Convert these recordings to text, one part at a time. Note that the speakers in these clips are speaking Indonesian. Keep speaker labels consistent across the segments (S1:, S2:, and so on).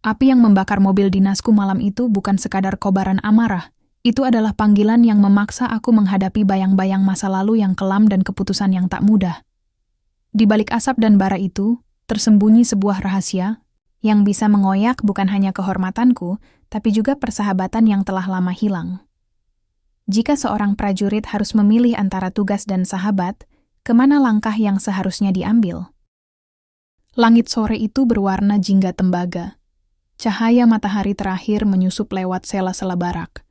S1: Api yang membakar mobil dinasku malam itu bukan sekadar kobaran amarah. Itu adalah panggilan yang memaksa aku menghadapi bayang-bayang masa lalu yang kelam dan keputusan yang tak mudah. Di balik asap dan bara itu, tersembunyi sebuah rahasia yang bisa mengoyak bukan hanya kehormatanku, tapi juga persahabatan yang telah lama hilang. Jika seorang prajurit harus memilih antara tugas dan sahabat, kemana langkah yang seharusnya diambil? Langit sore itu berwarna jingga tembaga. Cahaya matahari terakhir menyusup lewat sela-sela barak,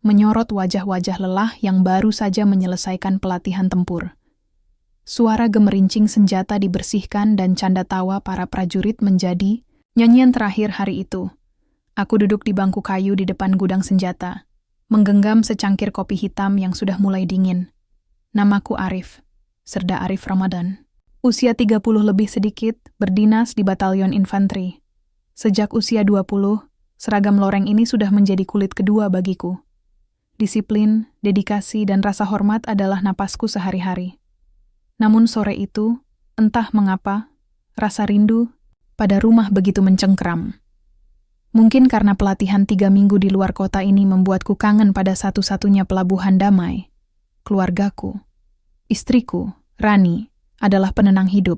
S1: menyorot wajah-wajah lelah yang baru saja menyelesaikan pelatihan tempur. Suara gemerincing senjata dibersihkan dan canda tawa para prajurit menjadi nyanyian terakhir hari itu. Aku duduk di bangku kayu di depan gudang senjata, menggenggam secangkir kopi hitam yang sudah mulai dingin. Namaku Arif, Serda Arif Ramadan. Usia 30 lebih sedikit, berdinas di batalion infanteri. Sejak usia 20, seragam loreng ini sudah menjadi kulit kedua bagiku. Disiplin, dedikasi, dan rasa hormat adalah napasku sehari-hari. Namun sore itu, entah mengapa, rasa rindu pada rumah begitu mencengkeram. Mungkin karena pelatihan 3 minggu di luar kota ini membuatku kangen pada satu-satunya pelabuhan damai. Keluargaku, istriku, Rani, adalah penenang hidup.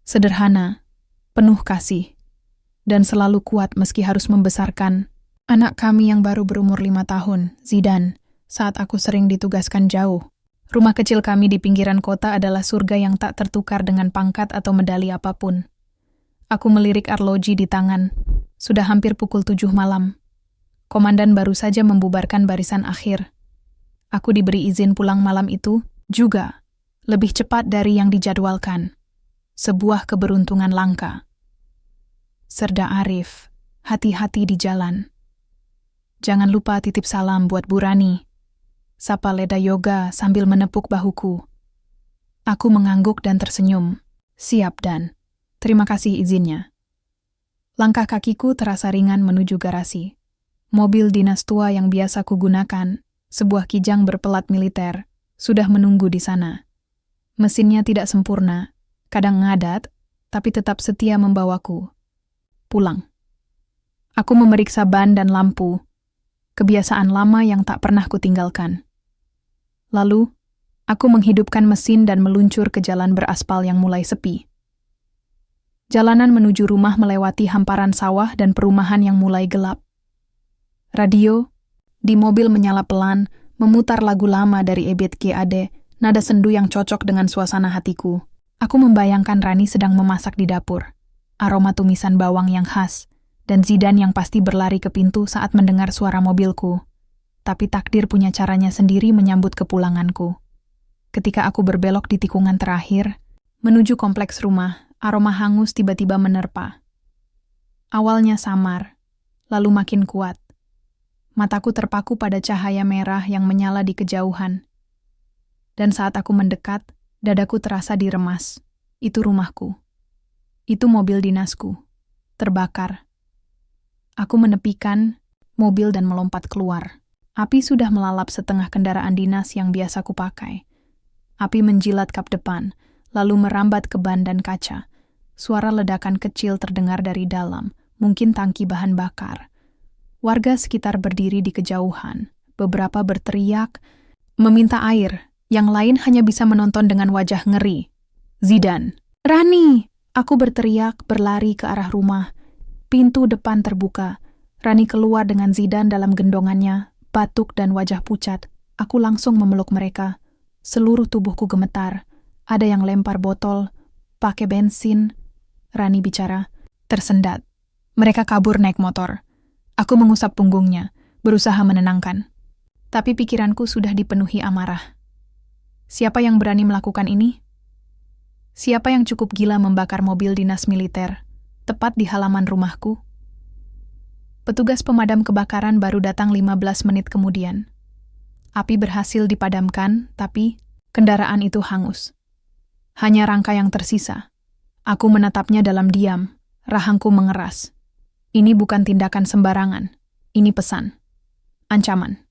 S1: Sederhana, penuh kasih, dan selalu kuat meski harus membesarkan anak kami yang baru berumur 5 tahun, Zidan, saat aku sering ditugaskan jauh. Rumah kecil kami di pinggiran kota adalah surga yang tak tertukar dengan pangkat atau medali apapun. Aku melirik arloji di tangan. Sudah hampir pukul 7 malam. Komandan baru saja membubarkan barisan akhir. Aku diberi izin pulang malam itu juga lebih cepat dari yang dijadwalkan. Sebuah keberuntungan langka. Serda Arif, hati-hati di jalan. Jangan lupa titip salam buat Bu Rani. Sapa Leda Yoga sambil menepuk bahuku. Aku mengangguk dan tersenyum. Siap Dan. Terima kasih izinnya. Langkah kakiku terasa ringan menuju garasi. Mobil dinas tua yang biasa kugunakan, sebuah kijang berpelat militer, sudah menunggu di sana. Mesinnya tidak sempurna, kadang ngadat, tapi tetap setia membawaku. Pulang. Aku memeriksa ban dan lampu, kebiasaan lama yang tak pernah kutinggalkan. Lalu, aku menghidupkan mesin dan meluncur ke jalan beraspal yang mulai sepi. Jalanan menuju rumah melewati hamparan sawah dan perumahan yang mulai gelap. Radio di mobil menyala pelan, memutar lagu lama dari Ebit G.A.D., nada sendu yang cocok dengan suasana hatiku. Aku membayangkan Rani sedang memasak di dapur. Aroma tumisan bawang yang khas, dan Zidan yang pasti berlari ke pintu saat mendengar suara mobilku. Tapi takdir punya caranya sendiri menyambut kepulanganku. Ketika aku berbelok di tikungan terakhir, menuju kompleks rumah, aroma hangus tiba-tiba menerpa. Awalnya samar, lalu makin kuat. Mataku terpaku pada cahaya merah yang menyala di kejauhan. Dan saat aku mendekat, dadaku terasa diremas. Itu rumahku. Itu mobil dinasku. Terbakar. Aku menepikan mobil dan melompat keluar. Api sudah melalap setengah kendaraan dinas yang biasa kupakai. Api menjilat kap depan, lalu merambat ke ban dan kaca. Suara ledakan kecil terdengar dari dalam, mungkin tangki bahan bakar. Warga sekitar berdiri di kejauhan. Beberapa berteriak, meminta air. Yang lain hanya bisa menonton dengan wajah ngeri. Zidan. Rani! Aku berteriak, berlari ke arah rumah. Pintu depan terbuka. Rani keluar dengan Zidan dalam gendongannya, batuk dan wajah pucat. Aku langsung memeluk mereka. Seluruh tubuhku gemetar. Ada yang lempar botol, pakai bensin. Rani bicara, tersendat. Mereka kabur naik motor. Aku mengusap punggungnya, berusaha menenangkan. Tapi pikiranku sudah dipenuhi amarah. Siapa yang berani melakukan ini? Siapa yang cukup gila membakar mobil dinas militer, tepat di halaman rumahku? Petugas pemadam kebakaran baru datang 15 menit kemudian. Api berhasil dipadamkan, tapi kendaraan itu hangus. Hanya rangka yang tersisa. Aku menatapnya dalam diam, rahangku mengeras. Ini bukan tindakan sembarangan, ini pesan. Ancaman.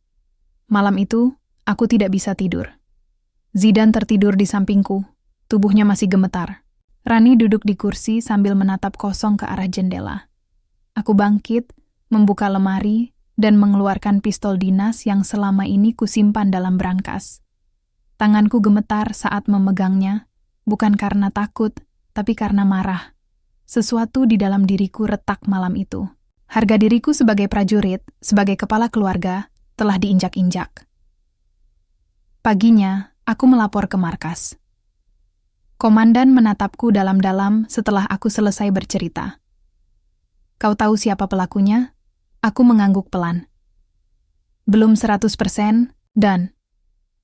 S1: Malam itu, aku tidak bisa tidur. Zidan tertidur di sampingku, tubuhnya masih gemetar. Rani duduk di kursi sambil menatap kosong ke arah jendela. Aku bangkit, membuka lemari, dan mengeluarkan pistol dinas yang selama ini kusimpan dalam brankas. Tanganku gemetar saat memegangnya, bukan karena takut, tapi karena marah. Sesuatu di dalam diriku retak malam itu. Harga diriku sebagai prajurit, sebagai kepala keluarga, telah diinjak-injak. Paginya, aku melapor ke markas. Komandan menatapku dalam-dalam setelah aku selesai bercerita. Kau tahu siapa pelakunya? Aku mengangguk pelan. Belum 100%, dan...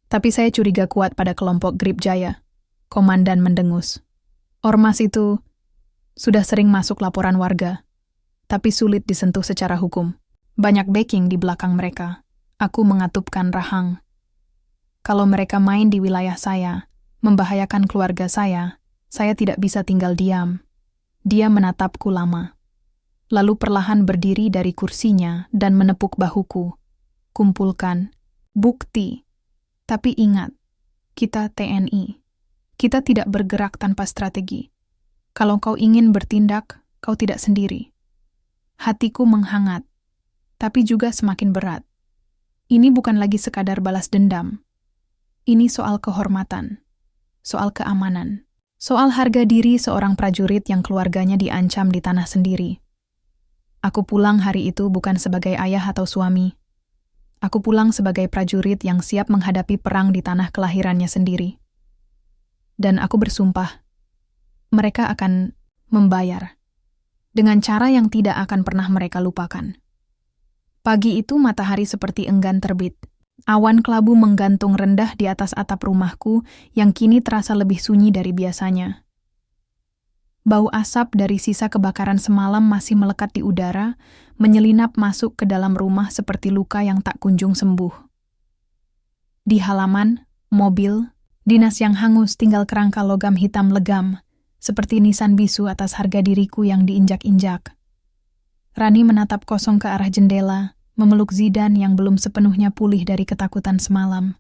S1: Tapi saya curiga kuat pada kelompok Grip Jaya. Komandan mendengus. Ormas itu sudah sering masuk laporan warga, tapi sulit disentuh secara hukum. Banyak backing di belakang mereka. Aku mengatupkan rahang. Kalau mereka main di wilayah saya, membahayakan keluarga saya tidak bisa tinggal diam. Dia menatapku lama. Lalu perlahan berdiri dari kursinya dan menepuk bahuku. Kumpulkan bukti. Tapi ingat, kita TNI. Kita tidak bergerak tanpa strategi. Kalau kau ingin bertindak, kau tidak sendiri. Hatiku menghangat, tapi juga semakin berat. Ini bukan lagi sekadar balas dendam. Ini soal kehormatan, soal keamanan, soal harga diri seorang prajurit yang keluarganya diancam di tanah sendiri. Aku pulang hari itu bukan sebagai ayah atau suami. Aku pulang sebagai prajurit yang siap menghadapi perang di tanah kelahirannya sendiri. Dan aku bersumpah, mereka akan membayar dengan cara yang tidak akan pernah mereka lupakan. Pagi itu matahari seperti enggan terbit. Awan kelabu menggantung rendah di atas atap rumahku yang kini terasa lebih sunyi dari biasanya. Bau asap dari sisa kebakaran semalam masih melekat di udara, menyelinap masuk ke dalam rumah seperti luka yang tak kunjung sembuh. Di halaman, mobil, dinas yang hangus tinggal kerangka logam hitam legam, seperti nisan bisu atas harga diriku yang diinjak-injak. Rani menatap kosong ke arah jendela, memeluk Zidan yang belum sepenuhnya pulih dari ketakutan semalam.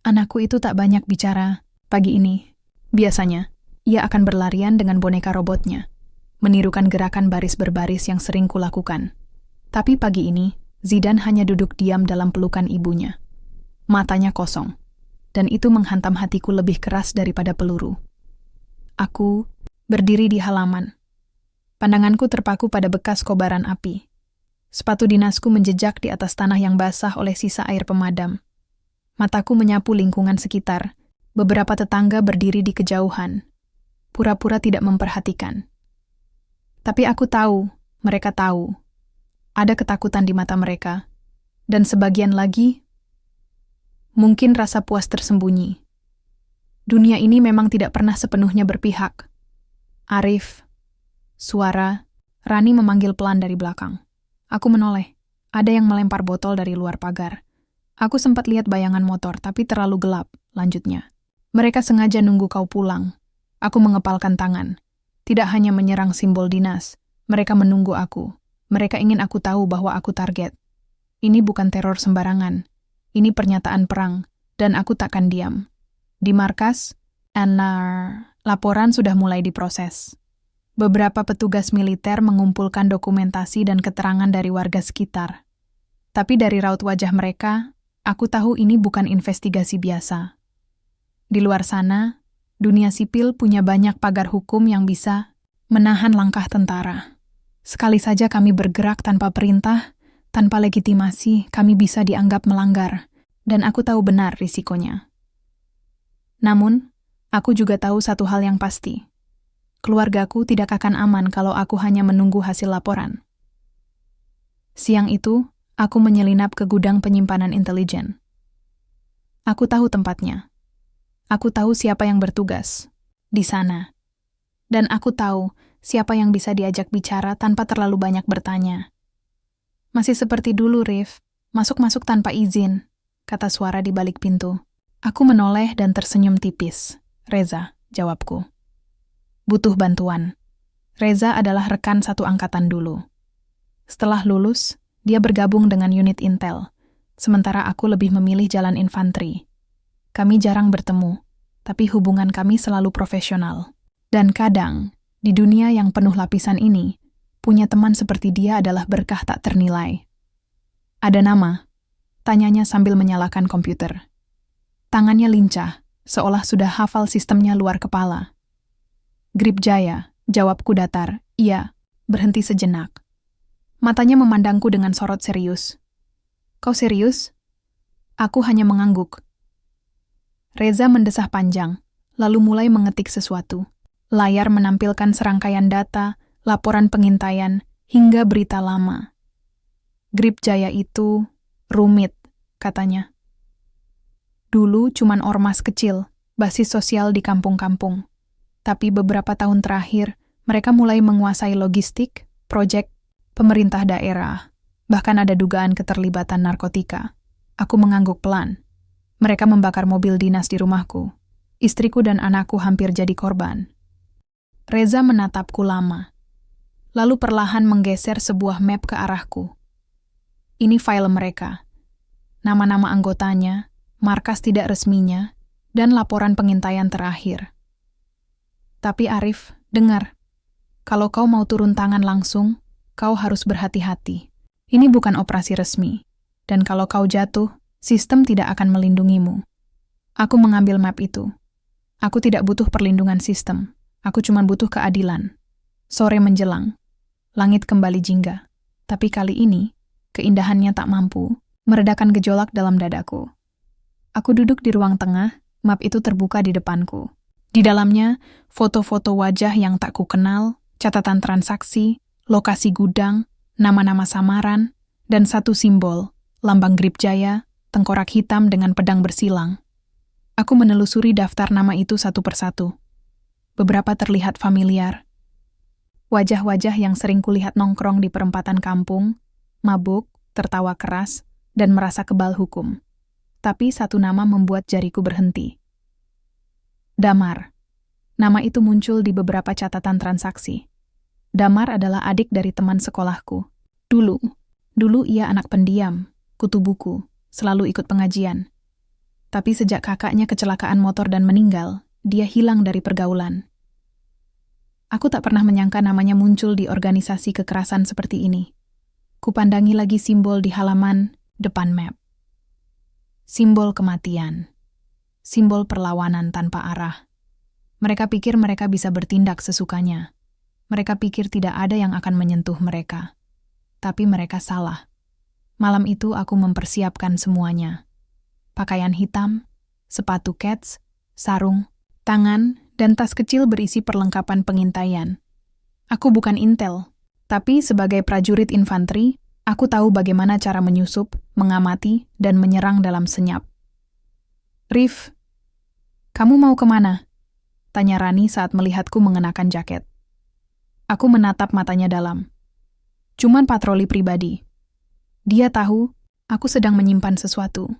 S1: Anakku itu tak banyak bicara pagi ini. Biasanya, ia akan berlarian dengan boneka robotnya, menirukan gerakan baris berbaris yang sering kulakukan. Tapi pagi ini, Zidan hanya duduk diam dalam pelukan ibunya. Matanya kosong, dan itu menghantam hatiku lebih keras daripada peluru. Aku berdiri di halaman. Pandanganku terpaku pada bekas kobaran api. Sepatu dinasku menjejak di atas tanah yang basah oleh sisa air pemadam. Mataku menyapu lingkungan sekitar. Beberapa tetangga berdiri di kejauhan, pura-pura tidak memperhatikan. Tapi aku tahu, mereka tahu. Ada ketakutan di mata mereka. Dan sebagian lagi, mungkin rasa puas tersembunyi. Dunia ini memang tidak pernah sepenuhnya berpihak. Arif, suara, Rani memanggil pelan dari belakang. Aku menoleh. Ada yang melempar botol dari luar pagar. Aku sempat lihat bayangan motor, tapi terlalu gelap, lanjutnya. Mereka sengaja nunggu kau pulang. Aku mengepalkan tangan. Tidak hanya menyerang simbol dinas, mereka menunggu aku. Mereka ingin aku tahu bahwa aku target. Ini bukan teror sembarangan. Ini pernyataan perang, dan aku takkan diam. Di markas, laporan sudah mulai diproses. Beberapa petugas militer mengumpulkan dokumentasi dan keterangan dari warga sekitar. Tapi dari raut wajah mereka, aku tahu ini bukan investigasi biasa. Di luar sana, dunia sipil punya banyak pagar hukum yang bisa menahan langkah tentara. Sekali saja kami bergerak tanpa perintah, tanpa legitimasi, kami bisa dianggap melanggar, dan aku tahu benar risikonya. Namun, aku juga tahu satu hal yang pasti. Keluargaku tidak akan aman kalau aku hanya menunggu hasil laporan. Siang itu, aku menyelinap ke gudang penyimpanan intelijen. Aku tahu tempatnya. Aku tahu siapa yang bertugas di sana. Dan aku tahu siapa yang bisa diajak bicara tanpa terlalu banyak bertanya. Masih seperti dulu, Rif. Masuk-masuk tanpa izin, kata suara di balik pintu. Aku menoleh dan tersenyum tipis. Reza, jawabku. Butuh bantuan. Reza adalah rekan satu angkatan dulu. Setelah lulus, dia bergabung dengan unit intel, sementara aku lebih memilih jalan infanteri. Kami jarang bertemu, tapi hubungan kami selalu profesional. Dan kadang, di dunia yang penuh lapisan ini, Punya teman seperti dia adalah berkah tak ternilai. Ada nama? Tanyanya sambil menyalakan komputer. Tangannya lincah, seolah sudah hafal sistemnya luar kepala. Grip Jaya, jawabku datar. Iya, berhenti sejenak. Matanya memandangku dengan sorot serius. Kau serius? Aku hanya mengangguk. Reza mendesah panjang, lalu mulai mengetik sesuatu. Layar menampilkan serangkaian data, laporan pengintaian, hingga berita lama. Grip Jaya itu rumit, katanya. Dulu cuman ormas kecil, basis sosial di kampung-kampung. Tapi beberapa tahun terakhir, mereka mulai menguasai logistik, proyek, pemerintah daerah. Bahkan ada dugaan keterlibatan narkotika. Aku mengangguk pelan. Mereka membakar mobil dinas di rumahku. Istriku dan anakku hampir jadi korban. Reza menatapku lama. Lalu perlahan menggeser sebuah map ke arahku. Ini file mereka. Nama-nama anggotanya, markas tidak resminya, dan laporan pengintaian terakhir. Tapi Arif, dengar. Kalau kau mau turun tangan langsung, kau harus berhati-hati. Ini bukan operasi resmi. Dan kalau kau jatuh, sistem tidak akan melindungimu. Aku mengambil map itu. Aku tidak butuh perlindungan sistem. Aku cuma butuh keadilan. Sore menjelang. Langit kembali jingga. Tapi kali ini, keindahannya tak mampu meredakan gejolak dalam dadaku. Aku duduk di ruang tengah, map itu terbuka di depanku. Di dalamnya, foto-foto wajah yang tak kukenal, catatan transaksi, lokasi gudang, nama-nama samaran, dan satu simbol, lambang Grip Jaya, tengkorak hitam dengan pedang bersilang. Aku menelusuri daftar nama itu satu persatu. Beberapa terlihat familiar. Wajah-wajah yang sering kulihat nongkrong di perempatan kampung, mabuk, tertawa keras, dan merasa kebal hukum. Tapi satu nama membuat jariku berhenti. Damar. Nama itu muncul di beberapa catatan transaksi. Damar adalah adik dari teman sekolahku. Dulu ia anak pendiam, kutu buku, selalu ikut pengajian. Tapi sejak kakaknya kecelakaan motor dan meninggal, dia hilang dari pergaulan. Aku tak pernah menyangka namanya muncul di organisasi kekerasan seperti ini. Kupandangi lagi simbol di halaman depan map. Simbol kematian. Simbol perlawanan tanpa arah. Mereka pikir mereka bisa bertindak sesukanya. Mereka pikir tidak ada yang akan menyentuh mereka. Tapi mereka salah. Malam itu aku mempersiapkan semuanya. Pakaian hitam, sepatu kets, sarung, tangan, dan tas kecil berisi perlengkapan pengintaian. Aku bukan intel, tapi sebagai prajurit infanteri, aku tahu bagaimana cara menyusup, mengamati, dan menyerang dalam senyap. Rif, kamu mau kemana? Tanya Rani saat melihatku mengenakan jaket. Aku menatap matanya dalam. Cuman patroli pribadi. Dia tahu aku sedang menyimpan sesuatu.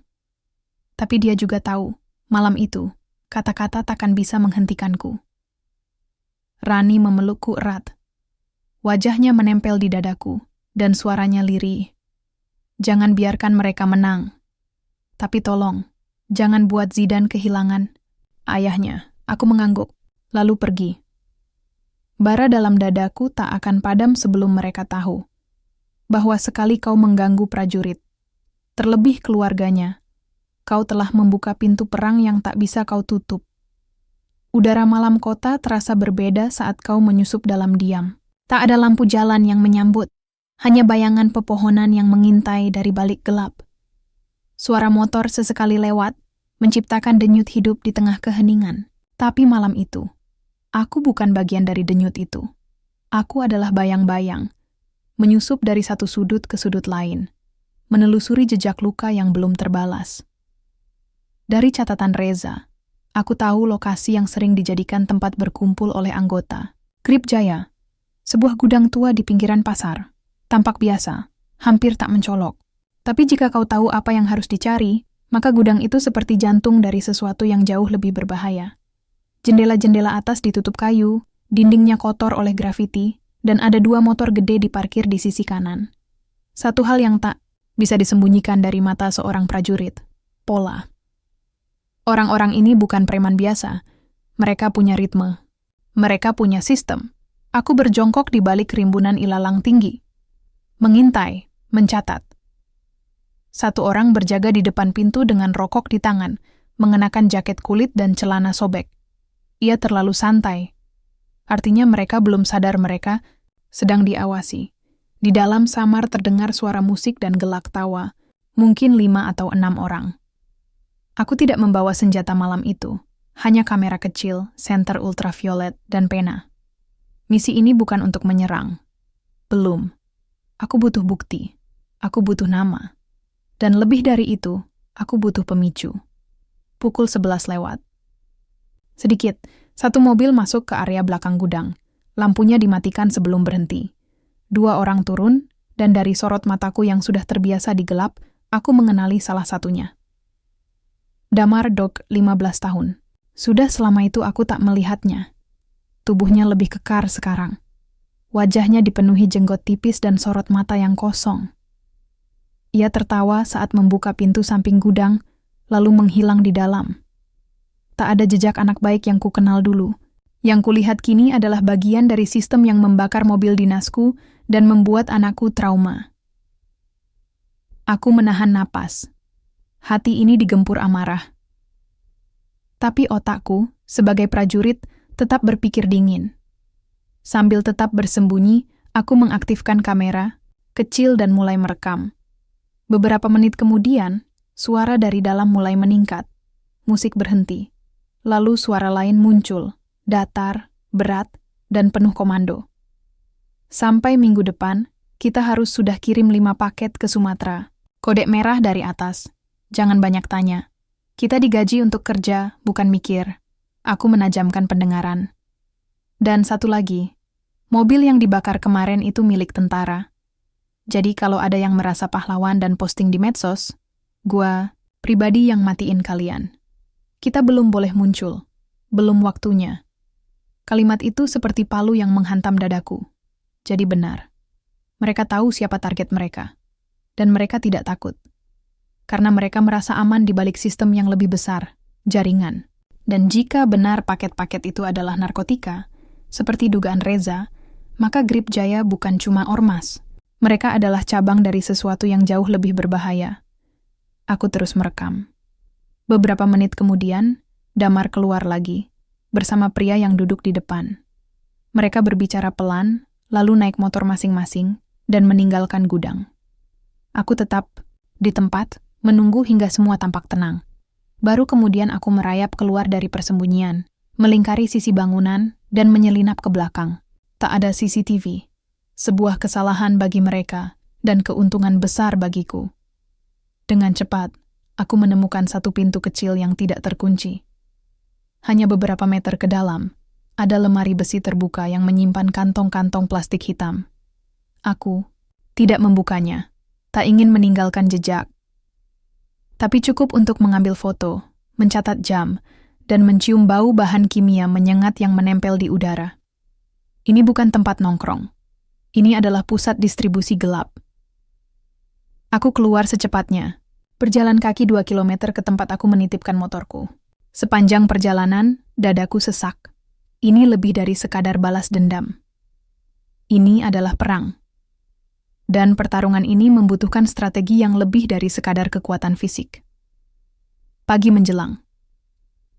S1: Tapi dia juga tahu, malam itu, kata-kata takkan bisa menghentikanku. Rani memelukku erat. Wajahnya menempel di dadaku, dan suaranya lirih. Jangan biarkan mereka menang. Tapi tolong, jangan buat Zidan kehilangan ayahnya. Aku mengangguk, lalu pergi. Bara dalam dadaku tak akan padam sebelum mereka tahu bahwa sekali kau mengganggu prajurit, terlebih keluarganya, kau telah membuka pintu perang yang tak bisa kau tutup. Udara malam kota terasa berbeda saat kau menyusup dalam diam. Tak ada lampu jalan yang menyambut, hanya bayangan pepohonan yang mengintai dari balik gelap. Suara motor sesekali lewat, menciptakan denyut hidup di tengah keheningan. Tapi malam itu, aku bukan bagian dari denyut itu. Aku adalah bayang-bayang, menyusup dari satu sudut ke sudut lain, menelusuri jejak luka yang belum terbalas. Dari catatan Reza, aku tahu lokasi yang sering dijadikan tempat berkumpul oleh anggota. Grip Jaya, sebuah gudang tua di pinggiran pasar, tampak biasa, hampir tak mencolok. Tapi jika kau tahu apa yang harus dicari, maka gudang itu seperti jantung dari sesuatu yang jauh lebih berbahaya. Jendela-jendela atas ditutup kayu, dindingnya kotor oleh grafiti, dan ada 2 motor gede diparkir di sisi kanan. Satu hal yang tak bisa disembunyikan dari mata seorang prajurit, pola. Orang-orang ini bukan preman biasa. Mereka punya ritme. Mereka punya sistem. Aku berjongkok di balik rimbunan ilalang tinggi. Mengintai, mencatat. Satu orang berjaga di depan pintu dengan rokok di tangan, mengenakan jaket kulit dan celana sobek. Ia terlalu santai. Artinya mereka belum sadar mereka sedang diawasi. Di dalam samar terdengar suara musik dan gelak tawa, mungkin 5 atau 6 orang. Aku tidak membawa senjata malam itu, hanya kamera kecil, senter ultraviolet, dan pena. Misi ini bukan untuk menyerang. Belum. Aku butuh bukti. Aku butuh nama. Dan lebih dari itu, aku butuh pemicu. Pukul 11 lewat. Sedikit, satu mobil masuk ke area belakang gudang. Lampunya dimatikan sebelum berhenti. 2 orang turun, dan dari sorot mataku yang sudah terbiasa digelap, aku mengenali salah satunya. Damar Dog, 15 tahun. Sudah selama itu aku tak melihatnya. Tubuhnya lebih kekar sekarang. Wajahnya dipenuhi jenggot tipis dan sorot mata yang kosong. Ia tertawa saat membuka pintu samping gudang, lalu menghilang di dalam. Tak ada jejak anak baik yang kukenal dulu. Yang kulihat kini adalah bagian dari sistem yang membakar mobil dinasku dan membuat anakku trauma. Aku menahan napas. Hati ini digempur amarah. Tapi otakku, sebagai prajurit, tetap berpikir dingin. Sambil tetap bersembunyi, aku mengaktifkan kamera, kecil dan mulai merekam. Beberapa menit kemudian, suara dari dalam mulai meningkat. Musik berhenti. Lalu suara lain muncul, datar, berat, dan penuh komando. Sampai minggu depan, kita harus sudah kirim 5 paket ke Sumatera. Kode merah dari atas. Jangan banyak tanya. Kita digaji untuk kerja, bukan mikir. Aku menajamkan pendengaran. Dan satu lagi, mobil yang dibakar kemarin itu milik tentara. Jadi kalau ada yang merasa pahlawan dan posting di medsos, gua pribadi yang matiin kalian. Kita belum boleh muncul. Belum waktunya. Kalimat itu seperti palu yang menghantam dadaku. Jadi benar. Mereka tahu siapa target mereka. Dan mereka tidak takut. Karena mereka merasa aman di balik sistem yang lebih besar, jaringan. Dan jika benar paket-paket itu adalah narkotika, seperti dugaan Reza, maka Grip Jaya bukan cuma ormas. Mereka adalah cabang dari sesuatu yang jauh lebih berbahaya. Aku terus merekam. Beberapa menit kemudian, Damar keluar lagi, bersama pria yang duduk di depan. Mereka berbicara pelan, lalu naik motor masing-masing, dan meninggalkan gudang. Aku tetap di tempat, menunggu hingga semua tampak tenang. Baru kemudian aku merayap keluar dari persembunyian, melingkari sisi bangunan, dan menyelinap ke belakang. Tak ada CCTV. Sebuah kesalahan bagi mereka, dan keuntungan besar bagiku. Dengan cepat, aku menemukan satu pintu kecil yang tidak terkunci. Hanya beberapa meter ke dalam, ada lemari besi terbuka yang menyimpan kantong-kantong plastik hitam. Aku tidak membukanya, tak ingin meninggalkan jejak. Tapi cukup untuk mengambil foto, mencatat jam, dan mencium bau bahan kimia menyengat yang menempel di udara. Ini bukan tempat nongkrong. Ini adalah pusat distribusi gelap. Aku keluar secepatnya, berjalan kaki 2 kilometer ke tempat aku menitipkan motorku. Sepanjang perjalanan, dadaku sesak. Ini lebih dari sekadar balas dendam. Ini adalah perang. Dan pertarungan ini membutuhkan strategi yang lebih dari sekadar kekuatan fisik. Pagi menjelang.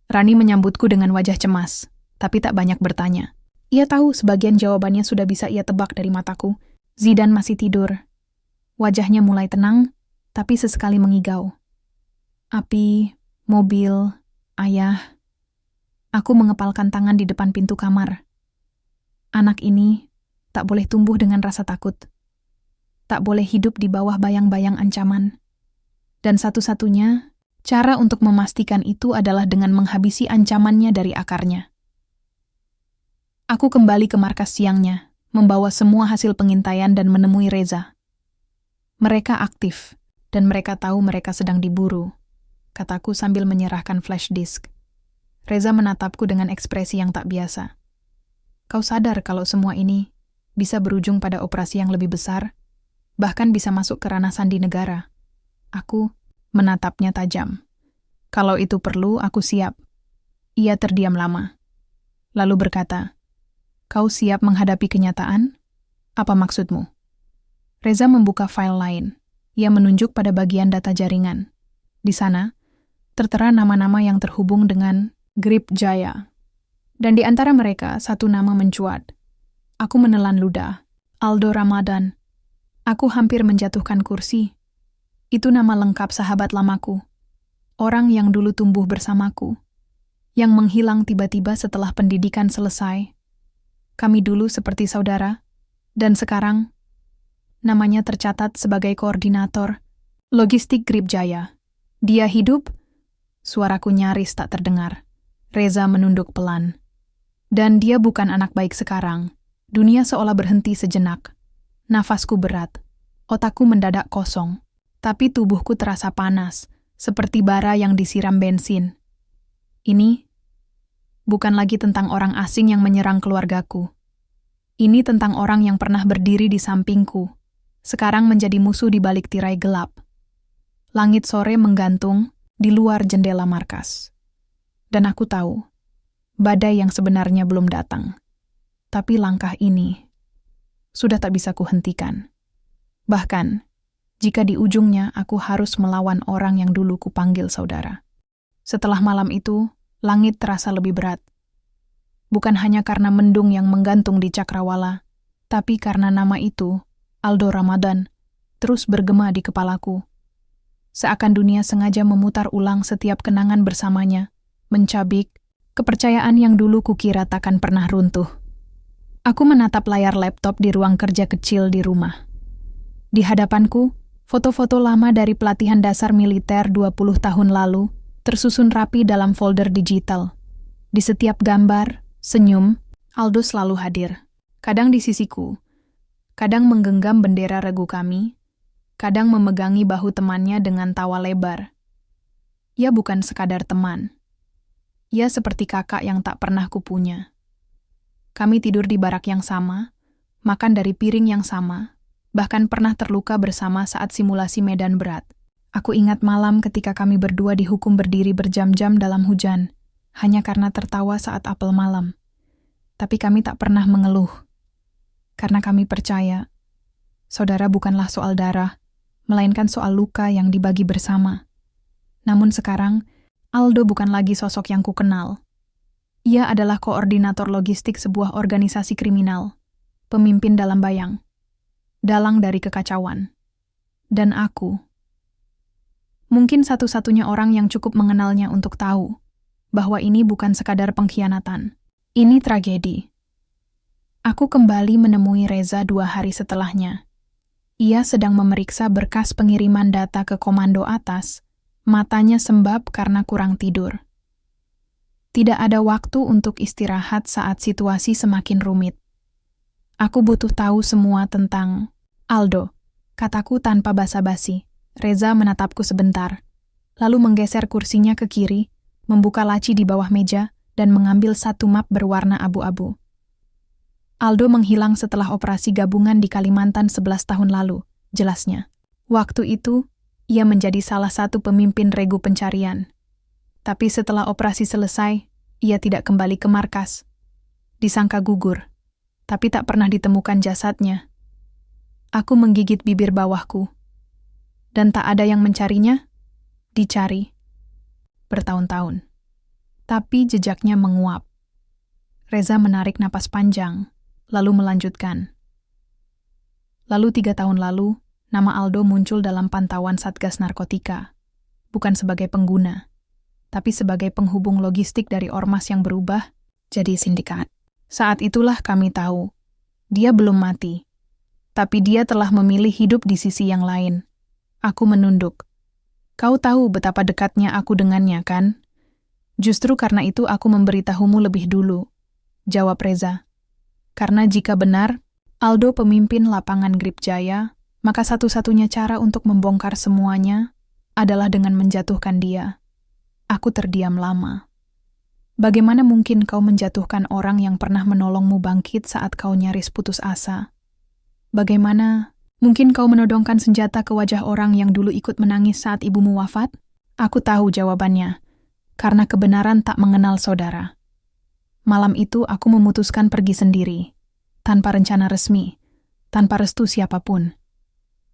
S1: Rani menyambutku dengan wajah cemas, tapi tak banyak bertanya. Ia tahu sebagian jawabannya sudah bisa ia tebak dari mataku. Zidan masih tidur. Wajahnya mulai tenang, tapi sesekali mengigau. Api, mobil, ayah. Aku mengepalkan tangan di depan pintu kamar. Anak ini tak boleh tumbuh dengan rasa takut. Tak boleh hidup di bawah bayang-bayang ancaman. Dan satu-satunya cara untuk memastikan itu adalah dengan menghabisi ancamannya dari akarnya. Aku kembali ke markas siangnya, membawa semua hasil pengintaian dan menemui Reza. Mereka aktif, dan mereka tahu mereka sedang diburu, kataku sambil menyerahkan flash disk. Reza menatapku dengan ekspresi yang tak biasa. Kau sadar kalau semua ini bisa berujung pada operasi yang lebih besar, bahkan bisa masuk ke ranah sandi negara. Aku menatapnya tajam. Kalau itu perlu, aku siap. Ia terdiam lama. Lalu berkata, Kau siap menghadapi kenyataan? Apa maksudmu? Reza membuka file lain. Ia menunjuk pada bagian data jaringan. Di sana, tertera nama-nama yang terhubung dengan Grip Jaya. Dan di antara mereka, satu nama mencuat. Aku menelan ludah. Aldo Ramadan. Aku hampir menjatuhkan kursi. Itu nama lengkap sahabat lamaku. Orang yang dulu tumbuh bersamaku. Yang menghilang tiba-tiba setelah pendidikan selesai. Kami dulu seperti saudara, dan sekarang namanya tercatat sebagai koordinator logistik Grip Jaya. Dia hidup? Suaraku nyaris tak terdengar. Reza menunduk pelan. Dan dia bukan anak baik sekarang. Dunia seolah berhenti sejenak. Nafasku berat. Otakku mendadak kosong. Tapi tubuhku terasa panas, seperti bara yang disiram bensin. Ini bukan lagi tentang orang asing yang menyerang keluargaku. Ini tentang orang yang pernah berdiri di sampingku, sekarang menjadi musuh di balik tirai gelap. Langit sore menggantung di luar jendela markas. Dan aku tahu, badai yang sebenarnya belum datang. Tapi langkah ini sudah tak bisa kuhentikan. Bahkan, jika di ujungnya aku harus melawan orang yang dulu kupanggil saudara. Setelah malam itu, langit terasa lebih berat. Bukan hanya karena mendung yang menggantung di cakrawala, tapi karena nama itu, Aldo Ramadan, terus bergema di kepalaku. Seakan dunia sengaja memutar ulang setiap kenangan bersamanya, mencabik kepercayaan yang dulu kukira takkan pernah runtuh. Aku menatap layar laptop di ruang kerja kecil di rumah. Di hadapanku, foto-foto lama dari pelatihan dasar militer 20 tahun lalu tersusun rapi dalam folder digital. Di setiap gambar, senyum, Aldo selalu hadir. Kadang di sisiku, kadang menggenggam bendera regu kami, kadang memegangi bahu temannya dengan tawa lebar. Ia bukan sekadar teman. Ia seperti kakak yang tak pernah kupunya. Kami tidur di barak yang sama, makan dari piring yang sama, bahkan pernah terluka bersama saat simulasi medan berat. Aku ingat malam ketika kami berdua dihukum berdiri berjam-jam dalam hujan, hanya karena tertawa saat apel malam. Tapi kami tak pernah mengeluh. Karena kami percaya, saudara bukanlah soal darah, melainkan soal luka yang dibagi bersama. Namun sekarang, Aldo bukan lagi sosok yang kukenal. Ia adalah koordinator logistik sebuah organisasi kriminal, pemimpin dalam bayang, dalang dari kekacauan. Dan aku, mungkin satu-satunya orang yang cukup mengenalnya untuk tahu bahwa ini bukan sekadar pengkhianatan. Ini tragedi. Aku kembali menemui Reza 2 hari setelahnya. Ia sedang memeriksa berkas pengiriman data ke komando atas, matanya sembab karena kurang tidur. Tidak ada waktu untuk istirahat saat situasi semakin rumit. Aku butuh tahu semua tentang Aldo, kataku tanpa basa-basi. Reza menatapku sebentar, lalu menggeser kursinya ke kiri, membuka laci di bawah meja, dan mengambil satu map berwarna abu-abu. Aldo menghilang setelah operasi gabungan di Kalimantan 11 tahun lalu, jelasnya. Waktu itu, ia menjadi salah satu pemimpin regu pencarian. Tapi setelah operasi selesai, ia tidak kembali ke markas. Disangka gugur, tapi tak pernah ditemukan jasadnya. Aku menggigit bibir bawahku. Dan tak ada yang mencarinya? Dicari. Bertahun-tahun. Tapi jejaknya menguap. Reza menarik napas panjang, lalu melanjutkan. Lalu 3 tahun lalu, nama Aldo muncul dalam pantauan Satgas Narkotika. Bukan sebagai pengguna, tapi sebagai penghubung logistik dari ormas yang berubah jadi sindikat. Saat itulah kami tahu, dia belum mati. Tapi dia telah memilih hidup di sisi yang lain. Aku menunduk. Kau tahu betapa dekatnya aku dengannya, kan? Justru karena itu aku memberitahumu lebih dulu, jawab Reza. Karena jika benar, Aldo pemimpin lapangan Grip Jaya, maka satu-satunya cara untuk membongkar semuanya adalah dengan menjatuhkan dia. Aku terdiam lama. Bagaimana mungkin kau menjatuhkan orang yang pernah menolongmu bangkit saat kau nyaris putus asa? Bagaimana mungkin kau menodongkan senjata ke wajah orang yang dulu ikut menangis saat ibumu wafat? Aku tahu jawabannya, karena kebenaran tak mengenal saudara. Malam itu aku memutuskan pergi sendiri, tanpa rencana resmi, tanpa restu siapapun.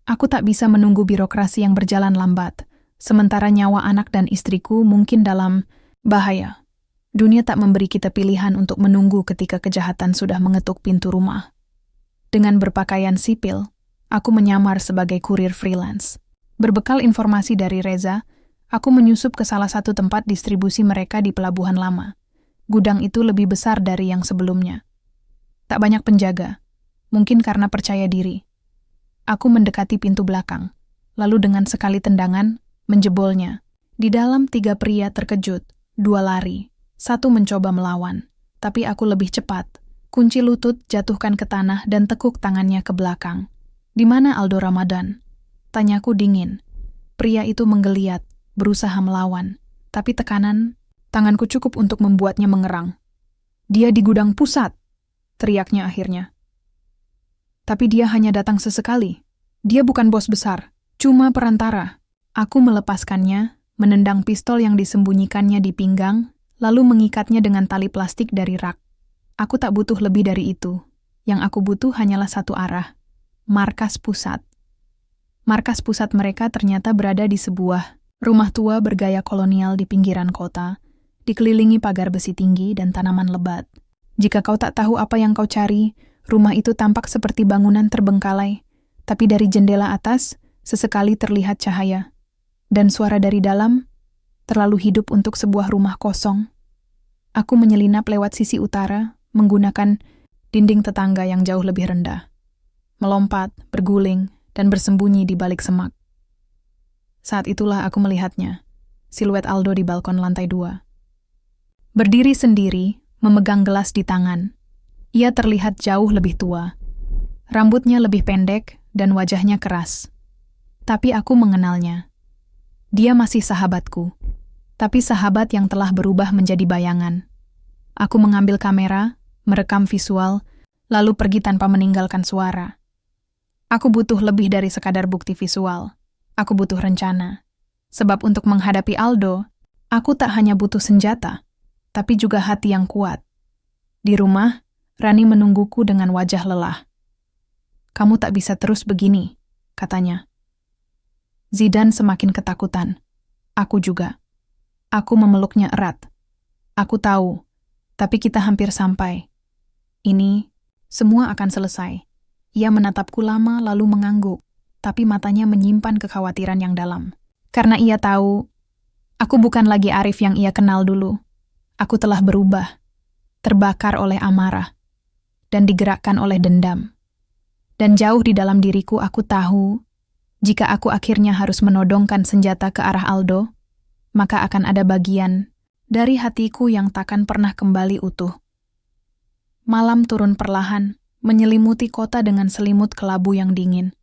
S1: Aku tak bisa menunggu birokrasi yang berjalan lambat, sementara nyawa anak dan istriku mungkin dalam bahaya. Dunia tak memberi kita pilihan untuk menunggu ketika kejahatan sudah mengetuk pintu rumah. Dengan berpakaian sipil, aku menyamar sebagai kurir freelance. Berbekal informasi dari Reza, aku menyusup ke salah satu tempat distribusi mereka di Pelabuhan Lama. Gudang itu lebih besar dari yang sebelumnya. Tak banyak penjaga, mungkin karena percaya diri. Aku mendekati pintu belakang, lalu dengan sekali tendangan, menjebolnya. Di dalam 3 pria terkejut, 2 lari, 1 mencoba melawan. Tapi aku lebih cepat. Kunci lutut jatuhkan ke tanah dan tekuk tangannya ke belakang. "Di mana Aldo Ramadan?" Tanyaku dingin. Pria itu menggeliat, berusaha melawan. Tapi tanganku cukup untuk membuatnya mengerang. "Dia di gudang pusat," teriaknya akhirnya. Tapi dia hanya datang sesekali. Dia bukan bos besar, cuma perantara. Aku melepaskannya, menendang pistol yang disembunyikannya di pinggang, lalu mengikatnya dengan tali plastik dari rak. Aku tak butuh lebih dari itu. Yang aku butuh hanyalah satu arah. Markas pusat. Markas pusat mereka ternyata berada di sebuah rumah tua bergaya kolonial di pinggiran kota, dikelilingi pagar besi tinggi dan tanaman lebat. Jika kau tak tahu apa yang kau cari, rumah itu tampak seperti bangunan terbengkalai, tapi dari jendela atas, sesekali terlihat cahaya. Dan suara dari dalam, terlalu hidup untuk sebuah rumah kosong. Aku menyelinap lewat sisi utara, menggunakan dinding tetangga yang jauh lebih rendah. Melompat, berguling, dan bersembunyi di balik semak. Saat itulah aku melihatnya, siluet Aldo di balkon lantai 2. Berdiri sendiri, memegang gelas di tangan. Ia terlihat jauh lebih tua. Rambutnya lebih pendek dan wajahnya keras. Tapi aku mengenalnya. Dia masih sahabatku, tapi sahabat yang telah berubah menjadi bayangan. Aku mengambil kamera, merekam visual, lalu pergi tanpa meninggalkan suara. Aku butuh lebih dari sekadar bukti visual. Aku butuh rencana. Sebab untuk menghadapi Aldo, aku tak hanya butuh senjata, tapi juga hati yang kuat. Di rumah, Rani menungguku dengan wajah lelah. "Kamu tak bisa terus begini," katanya. Zidan semakin ketakutan. Aku juga. Aku memeluknya erat. Aku tahu, tapi kita hampir sampai. Ini, semua akan selesai. Ia menatapku lama lalu mengangguk, tapi matanya menyimpan kekhawatiran yang dalam. Karena ia tahu, aku bukan lagi Arif yang ia kenal dulu. Aku telah berubah, terbakar oleh amarah, dan digerakkan oleh dendam. Dan jauh di dalam diriku aku tahu, jika aku akhirnya harus menodongkan senjata ke arah Aldo, maka akan ada bagian dari hatiku yang takkan pernah kembali utuh. Malam turun perlahan, menyelimuti kota dengan selimut kelabu yang dingin.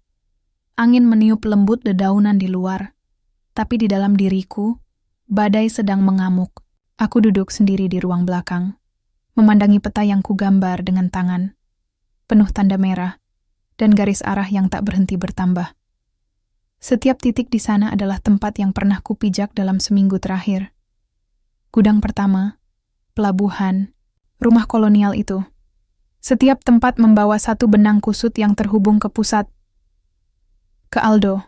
S1: Angin meniup lembut dedaunan di luar, tapi di dalam diriku, badai sedang mengamuk. Aku duduk sendiri di ruang belakang, memandangi peta yang kugambar dengan tangan, penuh tanda merah, dan garis arah yang tak berhenti bertambah. Setiap titik di sana adalah tempat yang pernah kupijak dalam seminggu terakhir. Gudang pertama, pelabuhan, rumah kolonial itu. Setiap tempat membawa satu benang kusut yang terhubung ke pusat. Ke Aldo.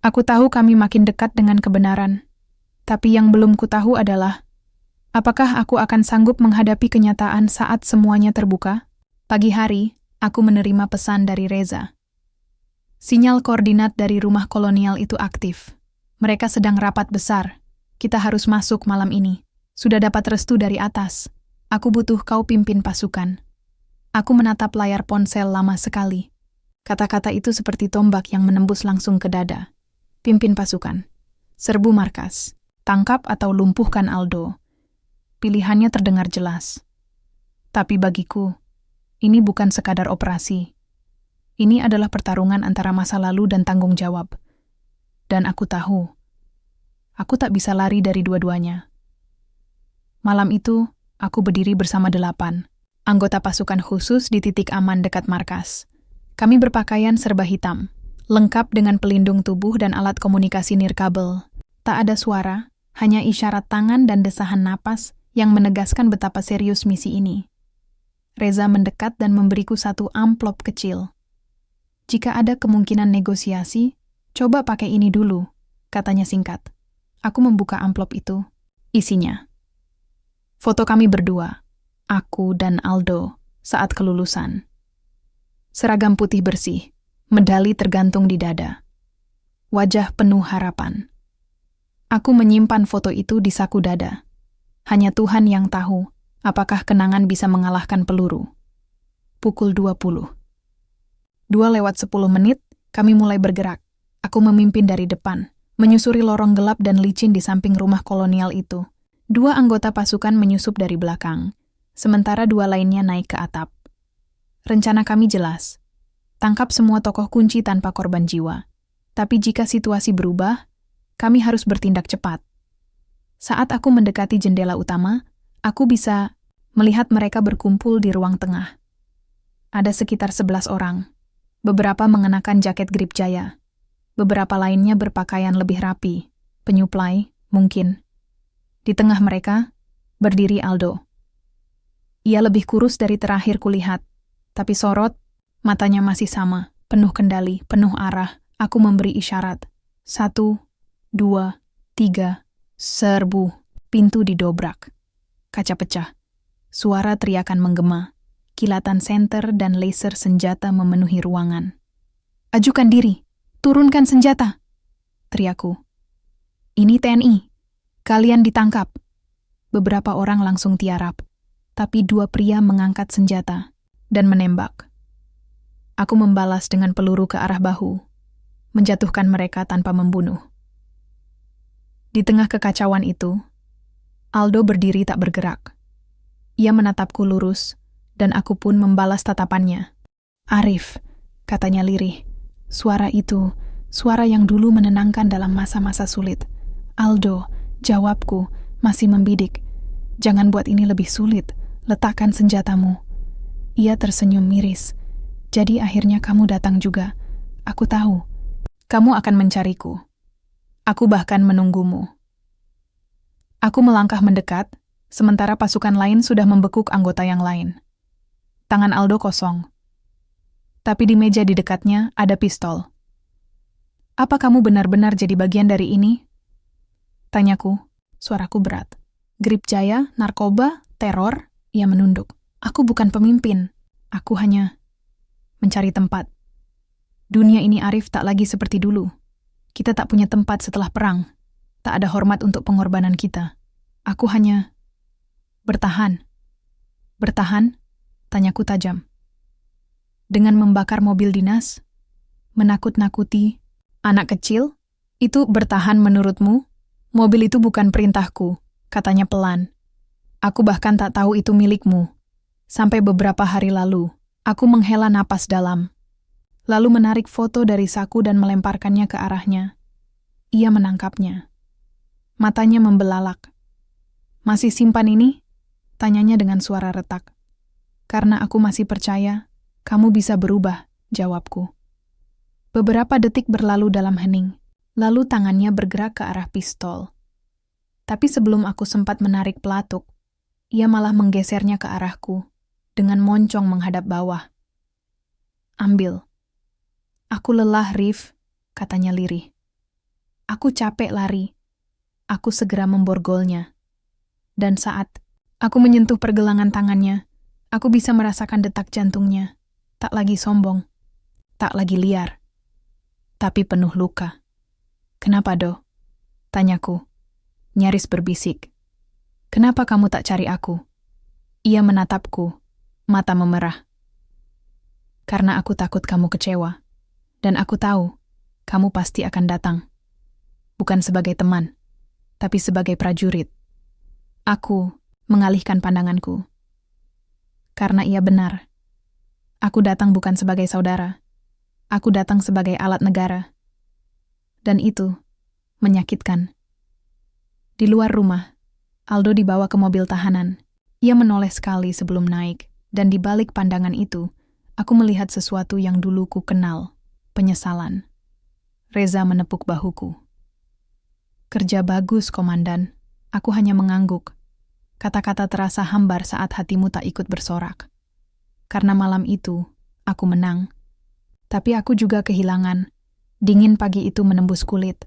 S1: Aku tahu kami makin dekat dengan kebenaran. Tapi yang belum kutahu adalah, apakah aku akan sanggup menghadapi kenyataan saat semuanya terbuka? Pagi hari, aku menerima pesan dari Reza. Sinyal koordinat dari rumah kolonial itu aktif. Mereka sedang rapat besar. Kita harus masuk malam ini. Sudah dapat restu dari atas. Aku butuh kau pimpin pasukan. Aku menatap layar ponsel lama sekali. Kata-kata itu seperti tombak yang menembus langsung ke dada. Pimpin pasukan. Serbu markas. Tangkap atau lumpuhkan Aldo. Pilihannya terdengar jelas. Tapi bagiku, ini bukan sekadar operasi. Ini adalah pertarungan antara masa lalu dan tanggung jawab. Dan aku tahu, aku tak bisa lari dari dua-duanya. Malam itu, aku berdiri bersama 8 anggota pasukan khusus di titik aman dekat markas. Kami berpakaian serba hitam, lengkap dengan pelindung tubuh dan alat komunikasi nirkabel. Tak ada suara, hanya isyarat tangan dan desahan napas yang menegaskan betapa serius misi ini. Reza mendekat dan memberiku satu amplop kecil. "Jika ada kemungkinan negosiasi, coba pakai ini dulu," katanya singkat. Aku membuka amplop itu. Isinya foto kami berdua, aku dan Aldo, saat kelulusan. Seragam putih bersih, medali tergantung di dada. Wajah penuh harapan. Aku menyimpan foto itu di saku dada. Hanya Tuhan yang tahu apakah kenangan bisa mengalahkan peluru. Pukul 20. 2:10 kami mulai bergerak. Aku memimpin dari depan, menyusuri lorong gelap dan licin di samping rumah kolonial itu. 2 anggota pasukan menyusup dari belakang, sementara 2 lainnya naik ke atap. Rencana kami jelas. Tangkap semua tokoh kunci tanpa korban jiwa. Tapi jika situasi berubah, kami harus bertindak cepat. Saat aku mendekati jendela utama, aku bisa melihat mereka berkumpul di ruang tengah. Ada sekitar 11 orang. Beberapa mengenakan jaket grip jaya. Beberapa lainnya berpakaian lebih rapi, penyuplai, mungkin. Di tengah mereka, berdiri Aldo. Ia lebih kurus dari terakhir kulihat, tapi sorot, matanya masih sama, penuh kendali, penuh arah. Aku memberi isyarat. 1, 2, 3, serbu. Pintu didobrak. Kaca pecah. Suara teriakan menggema. Kilatan senter dan laser senjata memenuhi ruangan. "Ajukan diri! Turunkan senjata!" teriakku. "Ini TNI. Kalian ditangkap." Beberapa orang langsung tiarap, tapi 2 pria mengangkat senjata dan menembak. Aku membalas dengan peluru ke arah bahu, menjatuhkan mereka tanpa membunuh. Di tengah kekacauan itu, Aldo berdiri tak bergerak. Ia menatapku lurus, dan aku pun membalas tatapannya. "Arif," katanya lirih. Suara itu, suara yang dulu menenangkan dalam masa-masa sulit. "Aldo," jawabku, masih membidik. "Jangan buat ini lebih sulit. Letakkan senjatamu." Ia tersenyum miris. "Jadi akhirnya kamu datang juga. Aku tahu. Kamu akan mencariku. Aku bahkan menunggumu." Aku melangkah mendekat, sementara pasukan lain sudah membekuk anggota yang lain. Tangan Aldo kosong. Tapi di meja di dekatnya ada pistol. "Apa kamu benar-benar jadi bagian dari ini?" tanyaku, suaraku berat. "Grip jaya, narkoba, teror?" Ia menunduk. "Aku bukan pemimpin. Aku hanya mencari tempat. Dunia ini, Arif, tak lagi seperti dulu. Kita tak punya tempat setelah perang. Tak ada hormat untuk pengorbanan kita. Aku hanya bertahan." "Bertahan?" tanyaku tajam. "Dengan membakar mobil dinas? Menakut-nakuti anak kecil? Itu bertahan menurutmu? Mobil itu bukan perintahku," katanya pelan. "Aku bahkan tak tahu itu milikmu. Sampai beberapa hari lalu, aku menghela napas dalam. Lalu menarik foto dari saku dan melemparkannya ke arahnya. Ia menangkapnya. Matanya membelalak. "Masih simpan ini?" tanyanya dengan suara retak. "Karena aku masih percaya, kamu bisa berubah," jawabku. Beberapa detik berlalu dalam hening, lalu tangannya bergerak ke arah pistol. Tapi sebelum aku sempat menarik pelatuk, ia malah menggesernya ke arahku, dengan moncong menghadap bawah. "Ambil." "Aku lelah, Rif," katanya lirih. "Aku capek lari." Aku segera memborgolnya. Dan saat aku menyentuh pergelangan tangannya, aku bisa merasakan detak jantungnya. Tak lagi sombong, tak lagi liar, tapi penuh luka. "Kenapa, Do?" tanyaku, nyaris berbisik. "Kenapa kamu tak cari aku?" Ia menatapku, mata memerah. "Karena aku takut kamu kecewa. Dan aku tahu, kamu pasti akan datang. Bukan sebagai teman, tapi sebagai prajurit." Aku mengalihkan pandanganku. Karena ia benar. Aku datang bukan sebagai saudara. Aku datang sebagai alat negara. Dan itu menyakitkan. Di luar rumah, Aldo dibawa ke mobil tahanan. Ia menoleh sekali sebelum naik, dan di balik pandangan itu, aku melihat sesuatu yang dulu ku kenal, penyesalan. Reza menepuk bahuku. "Kerja bagus, Komandan." Aku hanya mengangguk. Kata-kata terasa hambar saat hatimu tak ikut bersorak. Karena malam itu, aku menang. Tapi aku juga kehilangan. Dingin pagi itu menembus kulit.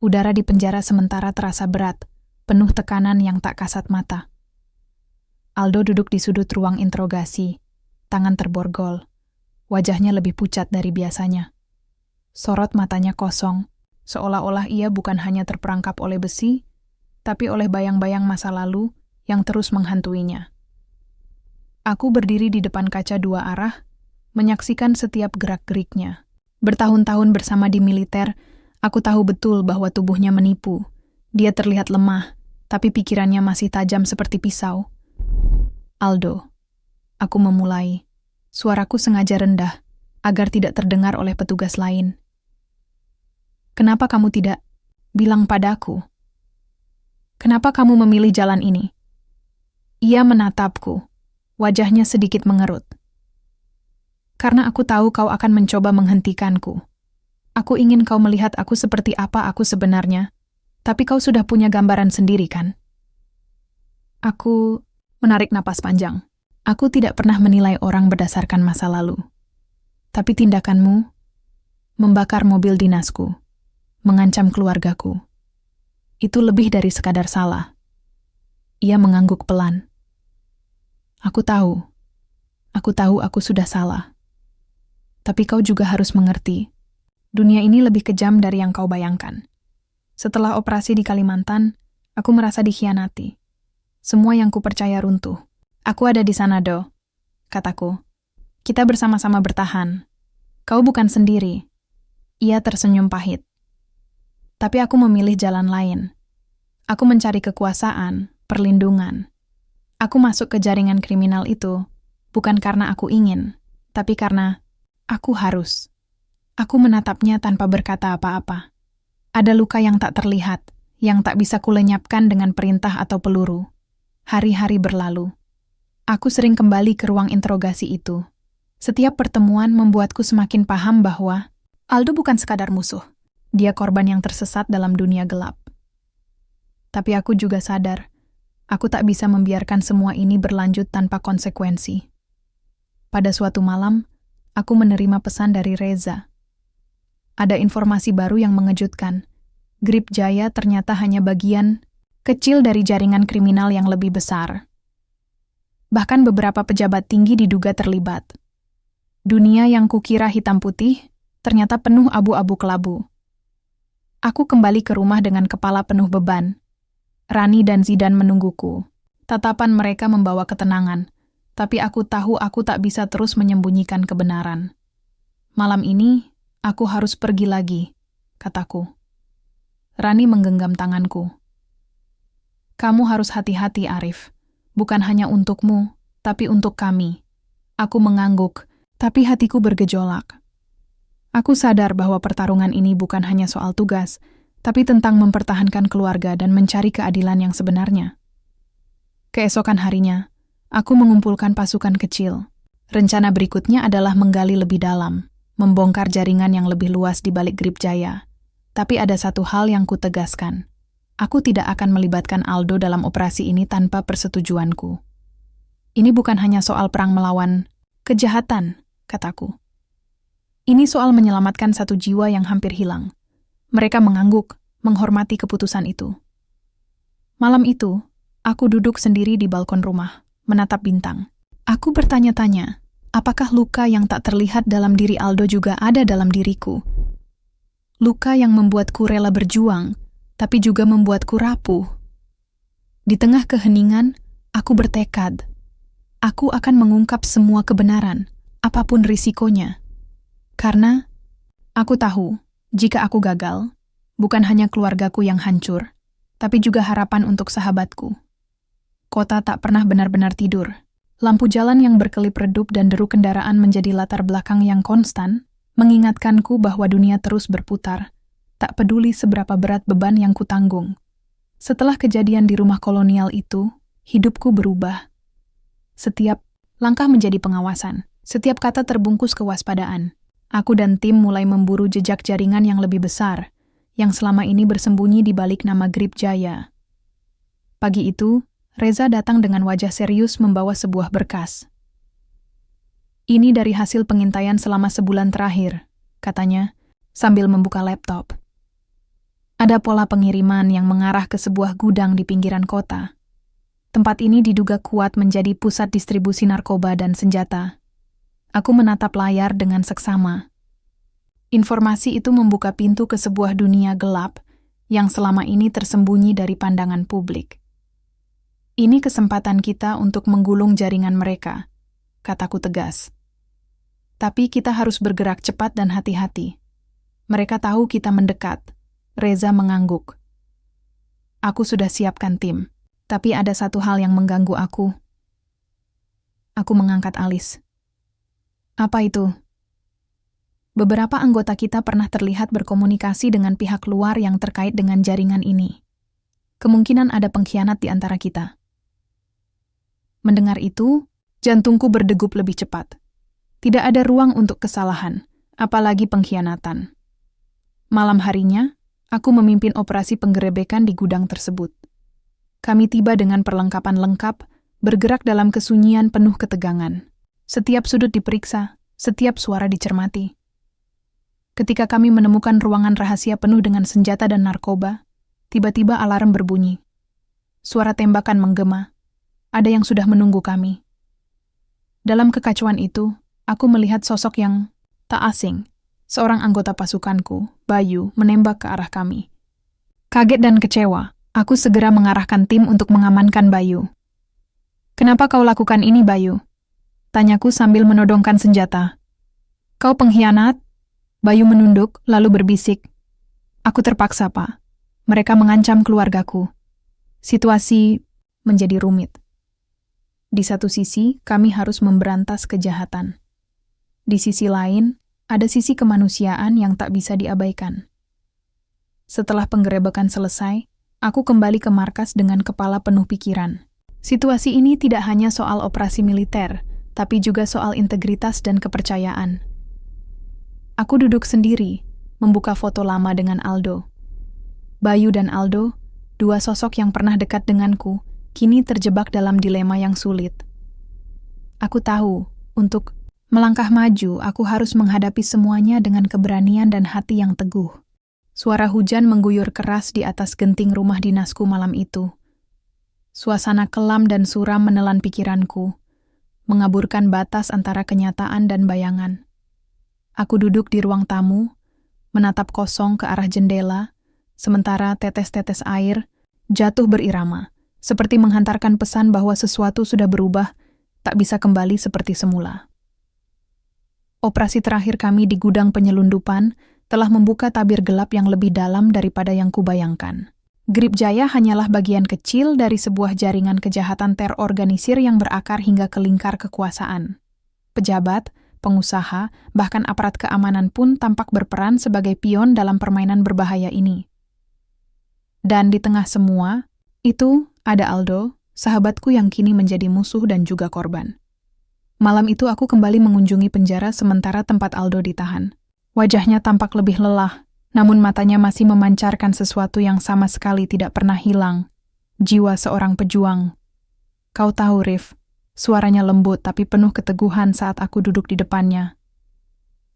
S1: Udara di penjara sementara terasa berat, penuh tekanan yang tak kasat mata. Aldo duduk di sudut ruang interogasi, tangan terborgol. Wajahnya lebih pucat dari biasanya. Sorot matanya kosong, seolah-olah ia bukan hanya terperangkap oleh besi, tapi oleh bayang-bayang masa lalu yang terus menghantuinya. Aku berdiri di depan kaca dua arah, menyaksikan setiap gerak-geriknya. Bertahun-tahun bersama di militer, aku tahu betul bahwa tubuhnya menipu. Dia terlihat lemah, tapi pikirannya masih tajam seperti pisau. Aldo, aku memulai. Suaraku sengaja rendah, agar tidak terdengar oleh petugas lain. Kenapa kamu tidak bilang padaku? Kenapa kamu memilih jalan ini? Ia menatapku, wajahnya sedikit mengerut. Karena aku tahu kau akan mencoba menghentikanku. Aku ingin kau melihat aku seperti apa aku sebenarnya, tapi kau sudah punya gambaran sendiri kan? Aku menarik napas panjang. Aku tidak pernah menilai orang berdasarkan masa lalu. Tapi tindakanmu membakar mobil dinasku, mengancam keluargaku. Itu lebih dari sekadar salah. Ia mengangguk pelan. Aku tahu aku sudah salah. Tapi kau juga harus mengerti, dunia ini lebih kejam dari yang kau bayangkan. Setelah operasi di Kalimantan, aku merasa dikhianati. Semua yang kupercaya runtuh. Aku ada di sana, Do, kataku. Kita bersama-sama bertahan. Kau bukan sendiri. Ia tersenyum pahit. Tapi aku memilih jalan lain. Aku mencari kekuasaan, perlindungan. Aku masuk ke jaringan kriminal itu, bukan karena aku ingin, tapi karena aku harus. Aku menatapnya tanpa berkata apa-apa. Ada luka yang tak terlihat, yang tak bisa kulenyapkan dengan perintah atau peluru. Hari-hari berlalu. Aku sering kembali ke ruang interogasi itu. Setiap pertemuan membuatku semakin paham bahwa Aldo bukan sekadar musuh. Dia korban yang tersesat dalam dunia gelap. Tapi aku juga sadar, aku tak bisa membiarkan semua ini berlanjut tanpa konsekuensi. Pada suatu malam, aku menerima pesan dari Reza. Ada informasi baru yang mengejutkan. Grip Jaya ternyata hanya bagian kecil dari jaringan kriminal yang lebih besar. Bahkan beberapa pejabat tinggi diduga terlibat. Dunia yang kukira hitam putih, ternyata penuh abu-abu kelabu. Aku kembali ke rumah dengan kepala penuh beban. Rani dan Zidan menungguku. Tatapan mereka membawa ketenangan, tapi aku tahu aku tak bisa terus menyembunyikan kebenaran. Malam ini, aku harus pergi lagi, kataku. Rani menggenggam tanganku. Kamu harus hati-hati, Arif. Bukan hanya untukmu, tapi untuk kami. Aku mengangguk, tapi hatiku bergejolak. Aku sadar bahwa pertarungan ini bukan hanya soal tugas, tapi tentang mempertahankan keluarga dan mencari keadilan yang sebenarnya. Keesokan harinya, aku mengumpulkan pasukan kecil. Rencana berikutnya adalah menggali lebih dalam, membongkar jaringan yang lebih luas di balik Grip Jaya. Tapi ada satu hal yang kutegaskan. Aku tidak akan melibatkan Aldo dalam operasi ini tanpa persetujuanku. Ini bukan hanya soal perang melawan kejahatan, kataku. Ini soal menyelamatkan satu jiwa yang hampir hilang. Mereka mengangguk, menghormati keputusan itu. Malam itu, aku duduk sendiri di balkon rumah, menatap bintang. Aku bertanya-tanya, apakah luka yang tak terlihat dalam diri Aldo juga ada dalam diriku? Luka yang membuatku rela berjuang, tapi juga membuatku rapuh. Di tengah keheningan, aku bertekad. Aku akan mengungkap semua kebenaran, apapun risikonya. Karena aku tahu, jika aku gagal, bukan hanya keluargaku yang hancur, tapi juga harapan untuk sahabatku. Kota tak pernah benar-benar tidur. Lampu jalan yang berkelip redup dan deru kendaraan menjadi latar belakang yang konstan, mengingatkanku bahwa dunia terus berputar, tak peduli seberapa berat beban yang kutanggung. Setelah kejadian di rumah kolonial itu, hidupku berubah. Setiap langkah menjadi pengawasan, setiap kata terbungkus kewaspadaan. Aku dan tim mulai memburu jejak jaringan yang lebih besar, yang selama ini bersembunyi di balik nama Grip Jaya. Pagi itu, Reza datang dengan wajah serius membawa sebuah berkas. "Ini dari hasil pengintaian selama sebulan terakhir," katanya, sambil membuka laptop. Ada pola pengiriman yang mengarah ke sebuah gudang di pinggiran kota. Tempat ini diduga kuat menjadi pusat distribusi narkoba dan senjata. Aku menatap layar dengan seksama. Informasi itu membuka pintu ke sebuah dunia gelap yang selama ini tersembunyi dari pandangan publik. "Ini kesempatan kita untuk menggulung jaringan mereka," kataku tegas. "Tapi kita harus bergerak cepat dan hati-hati. Mereka tahu kita mendekat." Reza mengangguk. "Aku sudah siapkan tim, tapi ada satu hal yang mengganggu aku." Aku mengangkat alis. "Apa itu?" "Beberapa anggota kita pernah terlihat berkomunikasi dengan pihak luar yang terkait dengan jaringan ini. Kemungkinan ada pengkhianat di antara kita." Mendengar itu, jantungku berdegup lebih cepat. Tidak ada ruang untuk kesalahan, apalagi pengkhianatan. Malam harinya, aku memimpin operasi penggerebekan di gudang tersebut. Kami tiba dengan perlengkapan lengkap, bergerak dalam kesunyian penuh ketegangan. Setiap sudut diperiksa, setiap suara dicermati. Ketika kami menemukan ruangan rahasia penuh dengan senjata dan narkoba, tiba-tiba alarm berbunyi. Suara tembakan menggema. Ada yang sudah menunggu kami. Dalam kekacauan itu, aku melihat sosok yang tak asing. Seorang anggota pasukanku, Bayu, menembak ke arah kami. Kaget dan kecewa, aku segera mengarahkan tim untuk mengamankan Bayu. "Kenapa kau lakukan ini, Bayu?" tanyaku sambil menodongkan senjata. "Kau pengkhianat?" Bayu menunduk, lalu berbisik. "Aku terpaksa, Pak. Mereka mengancam keluargaku." Situasi menjadi rumit. Di satu sisi, kami harus memberantas kejahatan. Di sisi lain, ada sisi kemanusiaan yang tak bisa diabaikan. Setelah penggerebekan selesai, aku kembali ke markas dengan kepala penuh pikiran. Situasi ini tidak hanya soal operasi militer, tapi juga soal integritas dan kepercayaan. Aku duduk sendiri, membuka foto lama dengan Aldo. Bayu dan Aldo, dua sosok yang pernah dekat denganku, kini terjebak dalam dilema yang sulit. Aku tahu, untuk melangkah maju, aku harus menghadapi semuanya dengan keberanian dan hati yang teguh. Suara hujan mengguyur keras di atas genting rumah dinasku malam itu. Suasana kelam dan suram menelan pikiranku, mengaburkan batas antara kenyataan dan bayangan. Aku duduk di ruang tamu, menatap kosong ke arah jendela, sementara tetes-tetes air jatuh berirama, seperti menghantarkan pesan bahwa sesuatu sudah berubah, tak bisa kembali seperti semula. Operasi terakhir kami di gudang penyelundupan telah membuka tabir gelap yang lebih dalam daripada yang kubayangkan. Grip Jaya hanyalah bagian kecil dari sebuah jaringan kejahatan terorganisir yang berakar hingga ke lingkar kekuasaan. Pejabat, pengusaha, bahkan aparat keamanan pun tampak berperan sebagai pion dalam permainan berbahaya ini. Dan di tengah semua, itu ada Aldo, sahabatku yang kini menjadi musuh dan juga korban. Malam itu aku kembali mengunjungi penjara sementara tempat Aldo ditahan. Wajahnya tampak lebih lelah, namun matanya masih memancarkan sesuatu yang sama sekali tidak pernah hilang. Jiwa seorang pejuang. Kau tahu, Rif, suaranya lembut tapi penuh keteguhan saat aku duduk di depannya.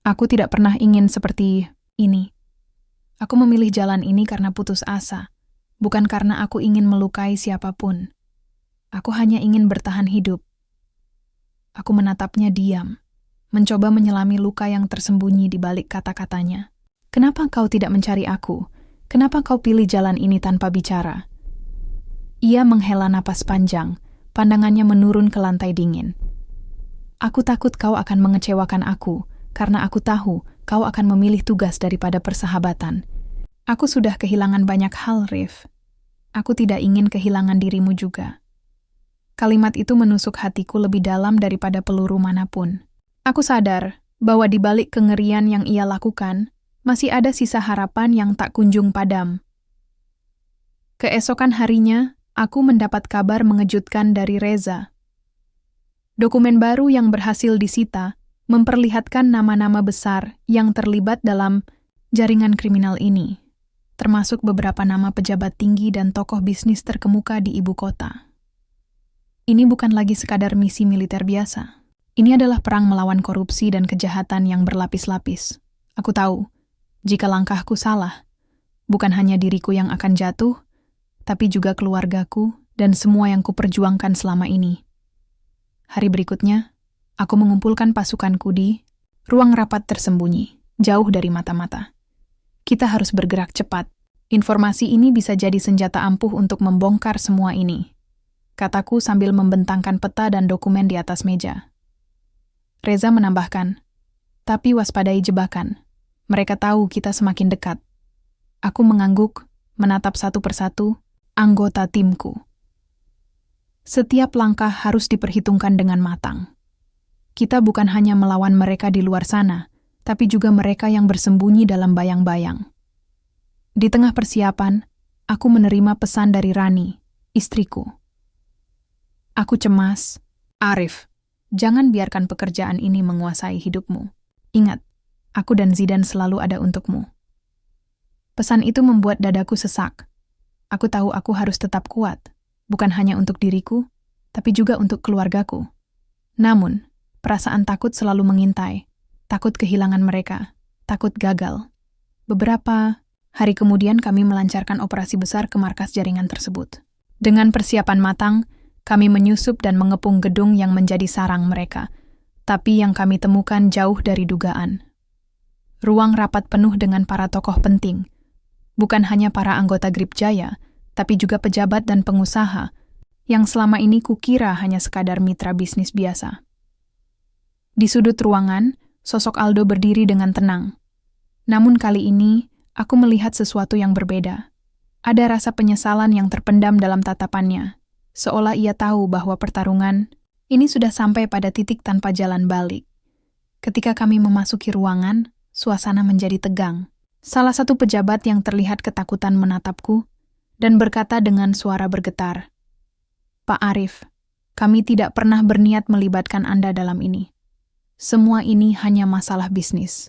S1: Aku tidak pernah ingin seperti ini. Aku memilih jalan ini karena putus asa, bukan karena aku ingin melukai siapapun. Aku hanya ingin bertahan hidup. Aku menatapnya diam, mencoba menyelami luka yang tersembunyi di balik kata-katanya. "Kenapa kau tidak mencari aku? Kenapa kau pilih jalan ini tanpa bicara?" Ia menghela napas panjang, pandangannya menurun ke lantai dingin. "Aku takut kau akan mengecewakan aku, karena aku tahu kau akan memilih tugas daripada persahabatan. Aku sudah kehilangan banyak hal, Rif. Aku tidak ingin kehilangan dirimu juga." Kalimat itu menusuk hatiku lebih dalam daripada peluru manapun. Aku sadar bahwa di balik kengerian yang ia lakukan, masih ada sisa harapan yang tak kunjung padam. Keesokan harinya, aku mendapat kabar mengejutkan dari Reza. Dokumen baru yang berhasil disita memperlihatkan nama-nama besar yang terlibat dalam jaringan kriminal ini, termasuk beberapa nama pejabat tinggi dan tokoh bisnis terkemuka di ibu kota. Ini bukan lagi sekadar misi militer biasa. Ini adalah perang melawan korupsi dan kejahatan yang berlapis-lapis. Aku tahu, jika langkahku salah, bukan hanya diriku yang akan jatuh, tapi juga keluargaku dan semua yang kuperjuangkan selama ini. Hari berikutnya, aku mengumpulkan pasukanku di ruang rapat tersembunyi, jauh dari mata-mata. Kita harus bergerak cepat. Informasi ini bisa jadi senjata ampuh untuk membongkar semua ini, kataku sambil membentangkan peta dan dokumen di atas meja. Reza menambahkan, tapi waspadai jebakan. Mereka tahu kita semakin dekat. Aku mengangguk, menatap satu persatu anggota timku. Setiap langkah harus diperhitungkan dengan matang. Kita bukan hanya melawan mereka di luar sana, tapi juga mereka yang bersembunyi dalam bayang-bayang. Di tengah persiapan, aku menerima pesan dari Rani, istriku. Aku cemas. Arif, jangan biarkan pekerjaan ini menguasai hidupmu. Ingat, aku dan Zidan selalu ada untukmu. Pesan itu membuat dadaku sesak. Aku tahu aku harus tetap kuat, bukan hanya untuk diriku, tapi juga untuk keluargaku. Namun, perasaan takut selalu mengintai. Takut kehilangan mereka, takut gagal. Beberapa hari kemudian kami melancarkan operasi besar ke markas jaringan tersebut. Dengan persiapan matang, kami menyusup dan mengepung gedung yang menjadi sarang mereka, tapi yang kami temukan jauh dari dugaan. Ruang rapat penuh dengan para tokoh penting, bukan hanya para anggota Grip Jaya, tapi juga pejabat dan pengusaha, yang selama ini kukira hanya sekadar mitra bisnis biasa. Di sudut ruangan, sosok Aldo berdiri dengan tenang. Namun kali ini, aku melihat sesuatu yang berbeda. Ada rasa penyesalan yang terpendam dalam tatapannya, seolah ia tahu bahwa pertarungan ini sudah sampai pada titik tanpa jalan balik. Ketika kami memasuki ruangan, suasana menjadi tegang. Salah satu pejabat yang terlihat ketakutan menatapku dan berkata dengan suara bergetar, "Pak Arif, kami tidak pernah berniat melibatkan Anda dalam ini. Semua ini hanya masalah bisnis."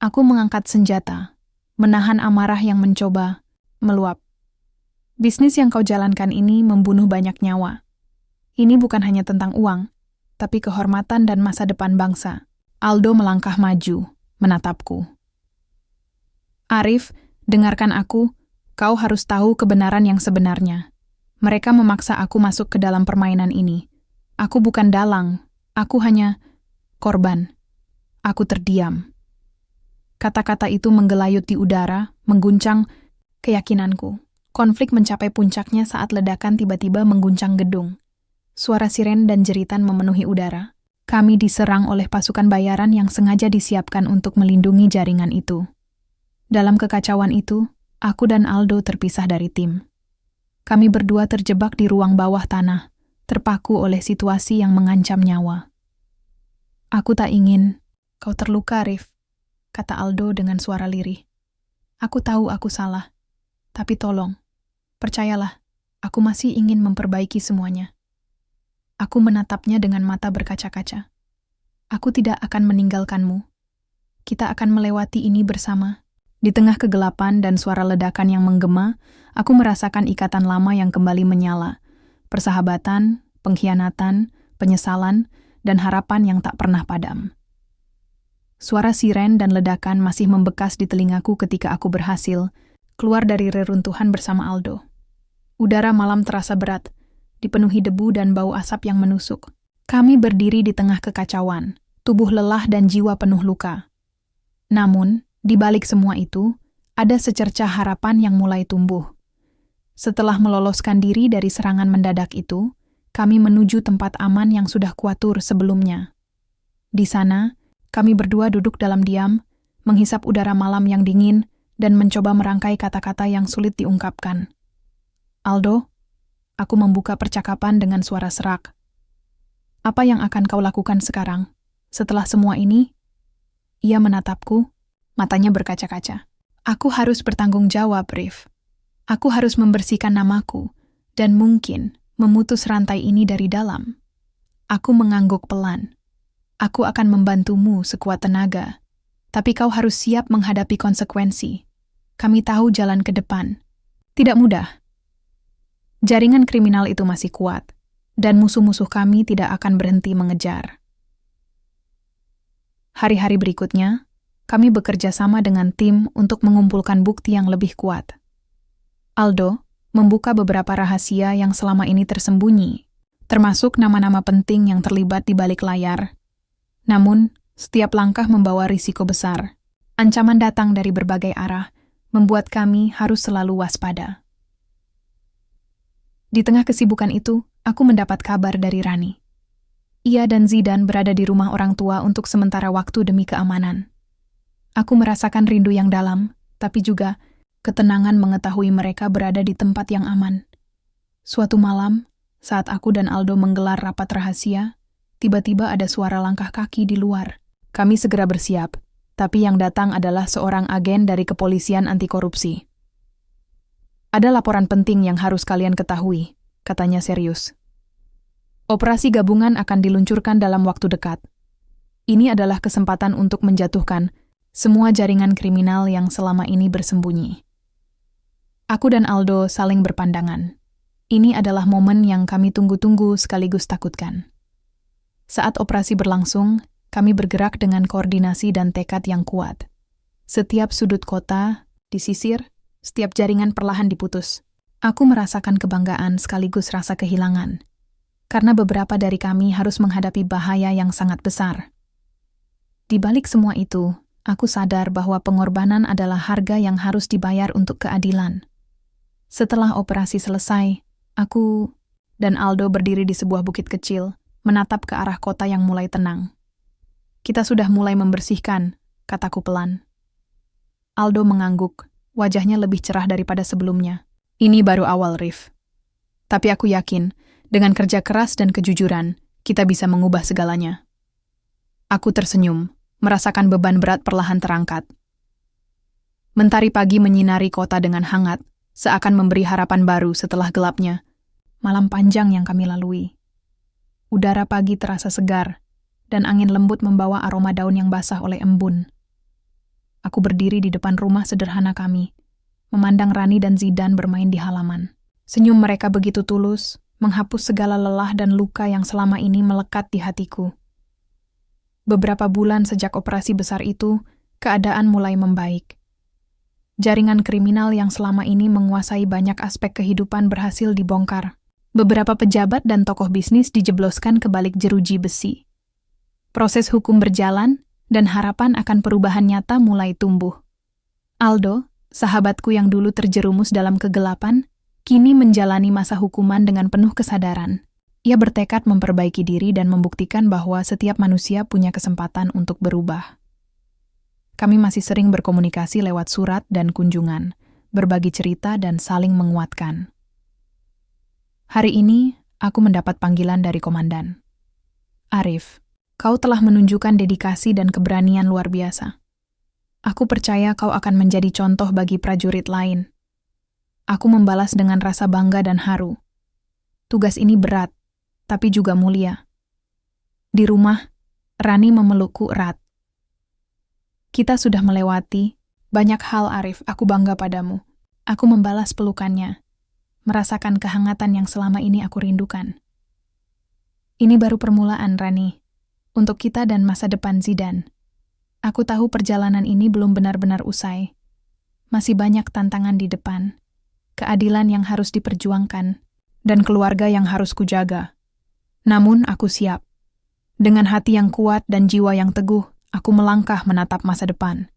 S1: Aku mengangkat senjata, menahan amarah yang mencoba meluap. Bisnis yang kau jalankan ini membunuh banyak nyawa. Ini bukan hanya tentang uang, tapi kehormatan dan masa depan bangsa. Aldo melangkah maju, menatapku. "Arif, dengarkan aku. Kau harus tahu kebenaran yang sebenarnya. Mereka memaksa aku masuk ke dalam permainan ini. Aku bukan dalang, aku hanya korban." Aku terdiam. Kata-kata itu menggelayut di udara, mengguncang keyakinanku. Konflik mencapai puncaknya saat ledakan tiba-tiba mengguncang gedung. Suara siren dan jeritan memenuhi udara. Kami diserang oleh pasukan bayaran yang sengaja disiapkan untuk melindungi jaringan itu. Dalam kekacauan itu, aku dan Aldo terpisah dari tim. Kami berdua terjebak di ruang bawah tanah, terpaku oleh situasi yang mengancam nyawa. "Aku tak ingin kau terluka, Arif," kata Aldo dengan suara lirih. "Aku tahu aku salah, tapi tolong, percayalah, aku masih ingin memperbaiki semuanya." Aku menatapnya dengan mata berkaca-kaca. "Aku tidak akan meninggalkanmu. Kita akan melewati ini bersama." Di tengah kegelapan dan suara ledakan yang menggema, aku merasakan ikatan lama yang kembali menyala. Persahabatan, pengkhianatan, penyesalan, dan harapan yang tak pernah padam. Suara siren dan ledakan masih membekas di telingaku ketika aku berhasil keluar dari reruntuhan bersama Aldo. Udara malam terasa berat, dipenuhi debu dan bau asap yang menusuk. Kami berdiri di tengah kekacauan, tubuh lelah dan jiwa penuh luka. Namun, di balik semua itu, ada secercah harapan yang mulai tumbuh. Setelah meloloskan diri dari serangan mendadak itu, kami menuju tempat aman yang sudah kuatur sebelumnya. Di sana, kami berdua duduk dalam diam, menghisap udara malam yang dingin, dan mencoba merangkai kata-kata yang sulit diungkapkan. "Aldo," aku membuka percakapan dengan suara serak. "Apa yang akan kau lakukan sekarang? Setelah semua ini?" Ia menatapku, matanya berkaca-kaca. "Aku harus bertanggung jawab, Rif. Aku harus membersihkan namaku, dan mungkin memutus rantai ini dari dalam." Aku mengangguk pelan. "Aku akan membantumu sekuat tenaga, tapi kau harus siap menghadapi konsekuensi. Kami tahu jalan ke depan. Tidak mudah. Jaringan kriminal itu masih kuat, dan musuh-musuh kami tidak akan berhenti mengejar. Hari-hari berikutnya, kami bekerja sama dengan tim untuk mengumpulkan bukti yang lebih kuat. Aldo membuka beberapa rahasia yang selama ini tersembunyi, termasuk nama-nama penting yang terlibat di balik layar. Namun, setiap langkah membawa risiko besar. Ancaman datang dari berbagai arah, membuat kami harus selalu waspada. Di tengah kesibukan itu, aku mendapat kabar dari Rani. Ia dan Zidan berada di rumah orang tua untuk sementara waktu demi keamanan. Aku merasakan rindu yang dalam, tapi juga ketenangan mengetahui mereka berada di tempat yang aman. Suatu malam, saat aku dan Aldo menggelar rapat rahasia, tiba-tiba ada suara langkah kaki di luar. Kami segera bersiap, tapi yang datang adalah seorang agen dari kepolisian anti korupsi. Ada laporan penting yang harus kalian ketahui, katanya serius. Operasi gabungan akan diluncurkan dalam waktu dekat. Ini adalah kesempatan untuk menjatuhkan semua jaringan kriminal yang selama ini bersembunyi. Aku dan Aldo saling berpandangan. Ini adalah momen yang kami tunggu-tunggu sekaligus takutkan. Saat operasi berlangsung, kami bergerak dengan koordinasi dan tekad yang kuat. Setiap sudut kota disisir, setiap jaringan perlahan diputus. Aku merasakan kebanggaan sekaligus rasa kehilangan, karena beberapa dari kami harus menghadapi bahaya yang sangat besar. Di balik semua itu, aku sadar bahwa pengorbanan adalah harga yang harus dibayar untuk keadilan. Setelah operasi selesai, aku dan Aldo berdiri di sebuah bukit kecil, menatap ke arah kota yang mulai tenang. Kita sudah mulai membersihkan, kataku pelan. Aldo mengangguk, wajahnya lebih cerah daripada sebelumnya. Ini baru awal, Rif. Tapi aku yakin, dengan kerja keras dan kejujuran, kita bisa mengubah segalanya. Aku tersenyum, merasakan beban berat perlahan terangkat. Mentari pagi menyinari kota dengan hangat, seakan memberi harapan baru setelah gelapnya malam panjang yang kami lalui. Udara pagi terasa segar, dan angin lembut membawa aroma daun yang basah oleh embun. Aku berdiri di depan rumah sederhana kami, memandang Rani dan Zidan bermain di halaman. Senyum mereka begitu tulus, menghapus segala lelah dan luka yang selama ini melekat di hatiku. Beberapa bulan sejak operasi besar itu, keadaan mulai membaik. Jaringan kriminal yang selama ini menguasai banyak aspek kehidupan berhasil dibongkar. Beberapa pejabat dan tokoh bisnis dijebloskan ke balik jeruji besi. Proses hukum berjalan, dan harapan akan perubahan nyata mulai tumbuh. Aldo, sahabatku yang dulu terjerumus dalam kegelapan, kini menjalani masa hukuman dengan penuh kesadaran. Ia bertekad memperbaiki diri dan membuktikan bahwa setiap manusia punya kesempatan untuk berubah. Kami masih sering berkomunikasi lewat surat dan kunjungan, berbagi cerita dan saling menguatkan. Hari ini, aku mendapat panggilan dari komandan. Arif, kau telah menunjukkan dedikasi dan keberanian luar biasa. Aku percaya kau akan menjadi contoh bagi prajurit lain. Aku membalas dengan rasa bangga dan haru. Tugas ini berat, tapi juga mulia. Di rumah, Rani memelukku erat. Kita sudah melewati banyak hal, Arif. Aku bangga padamu. Aku membalas pelukannya, merasakan kehangatan yang selama ini aku rindukan. Ini baru permulaan, Rani, untuk kita dan masa depan Zidan. Aku tahu perjalanan ini belum benar-benar usai. Masih banyak tantangan di depan, keadilan yang harus diperjuangkan, dan keluarga yang harus kujaga. Namun aku siap. Dengan hati yang kuat dan jiwa yang teguh, aku melangkah menatap masa depan.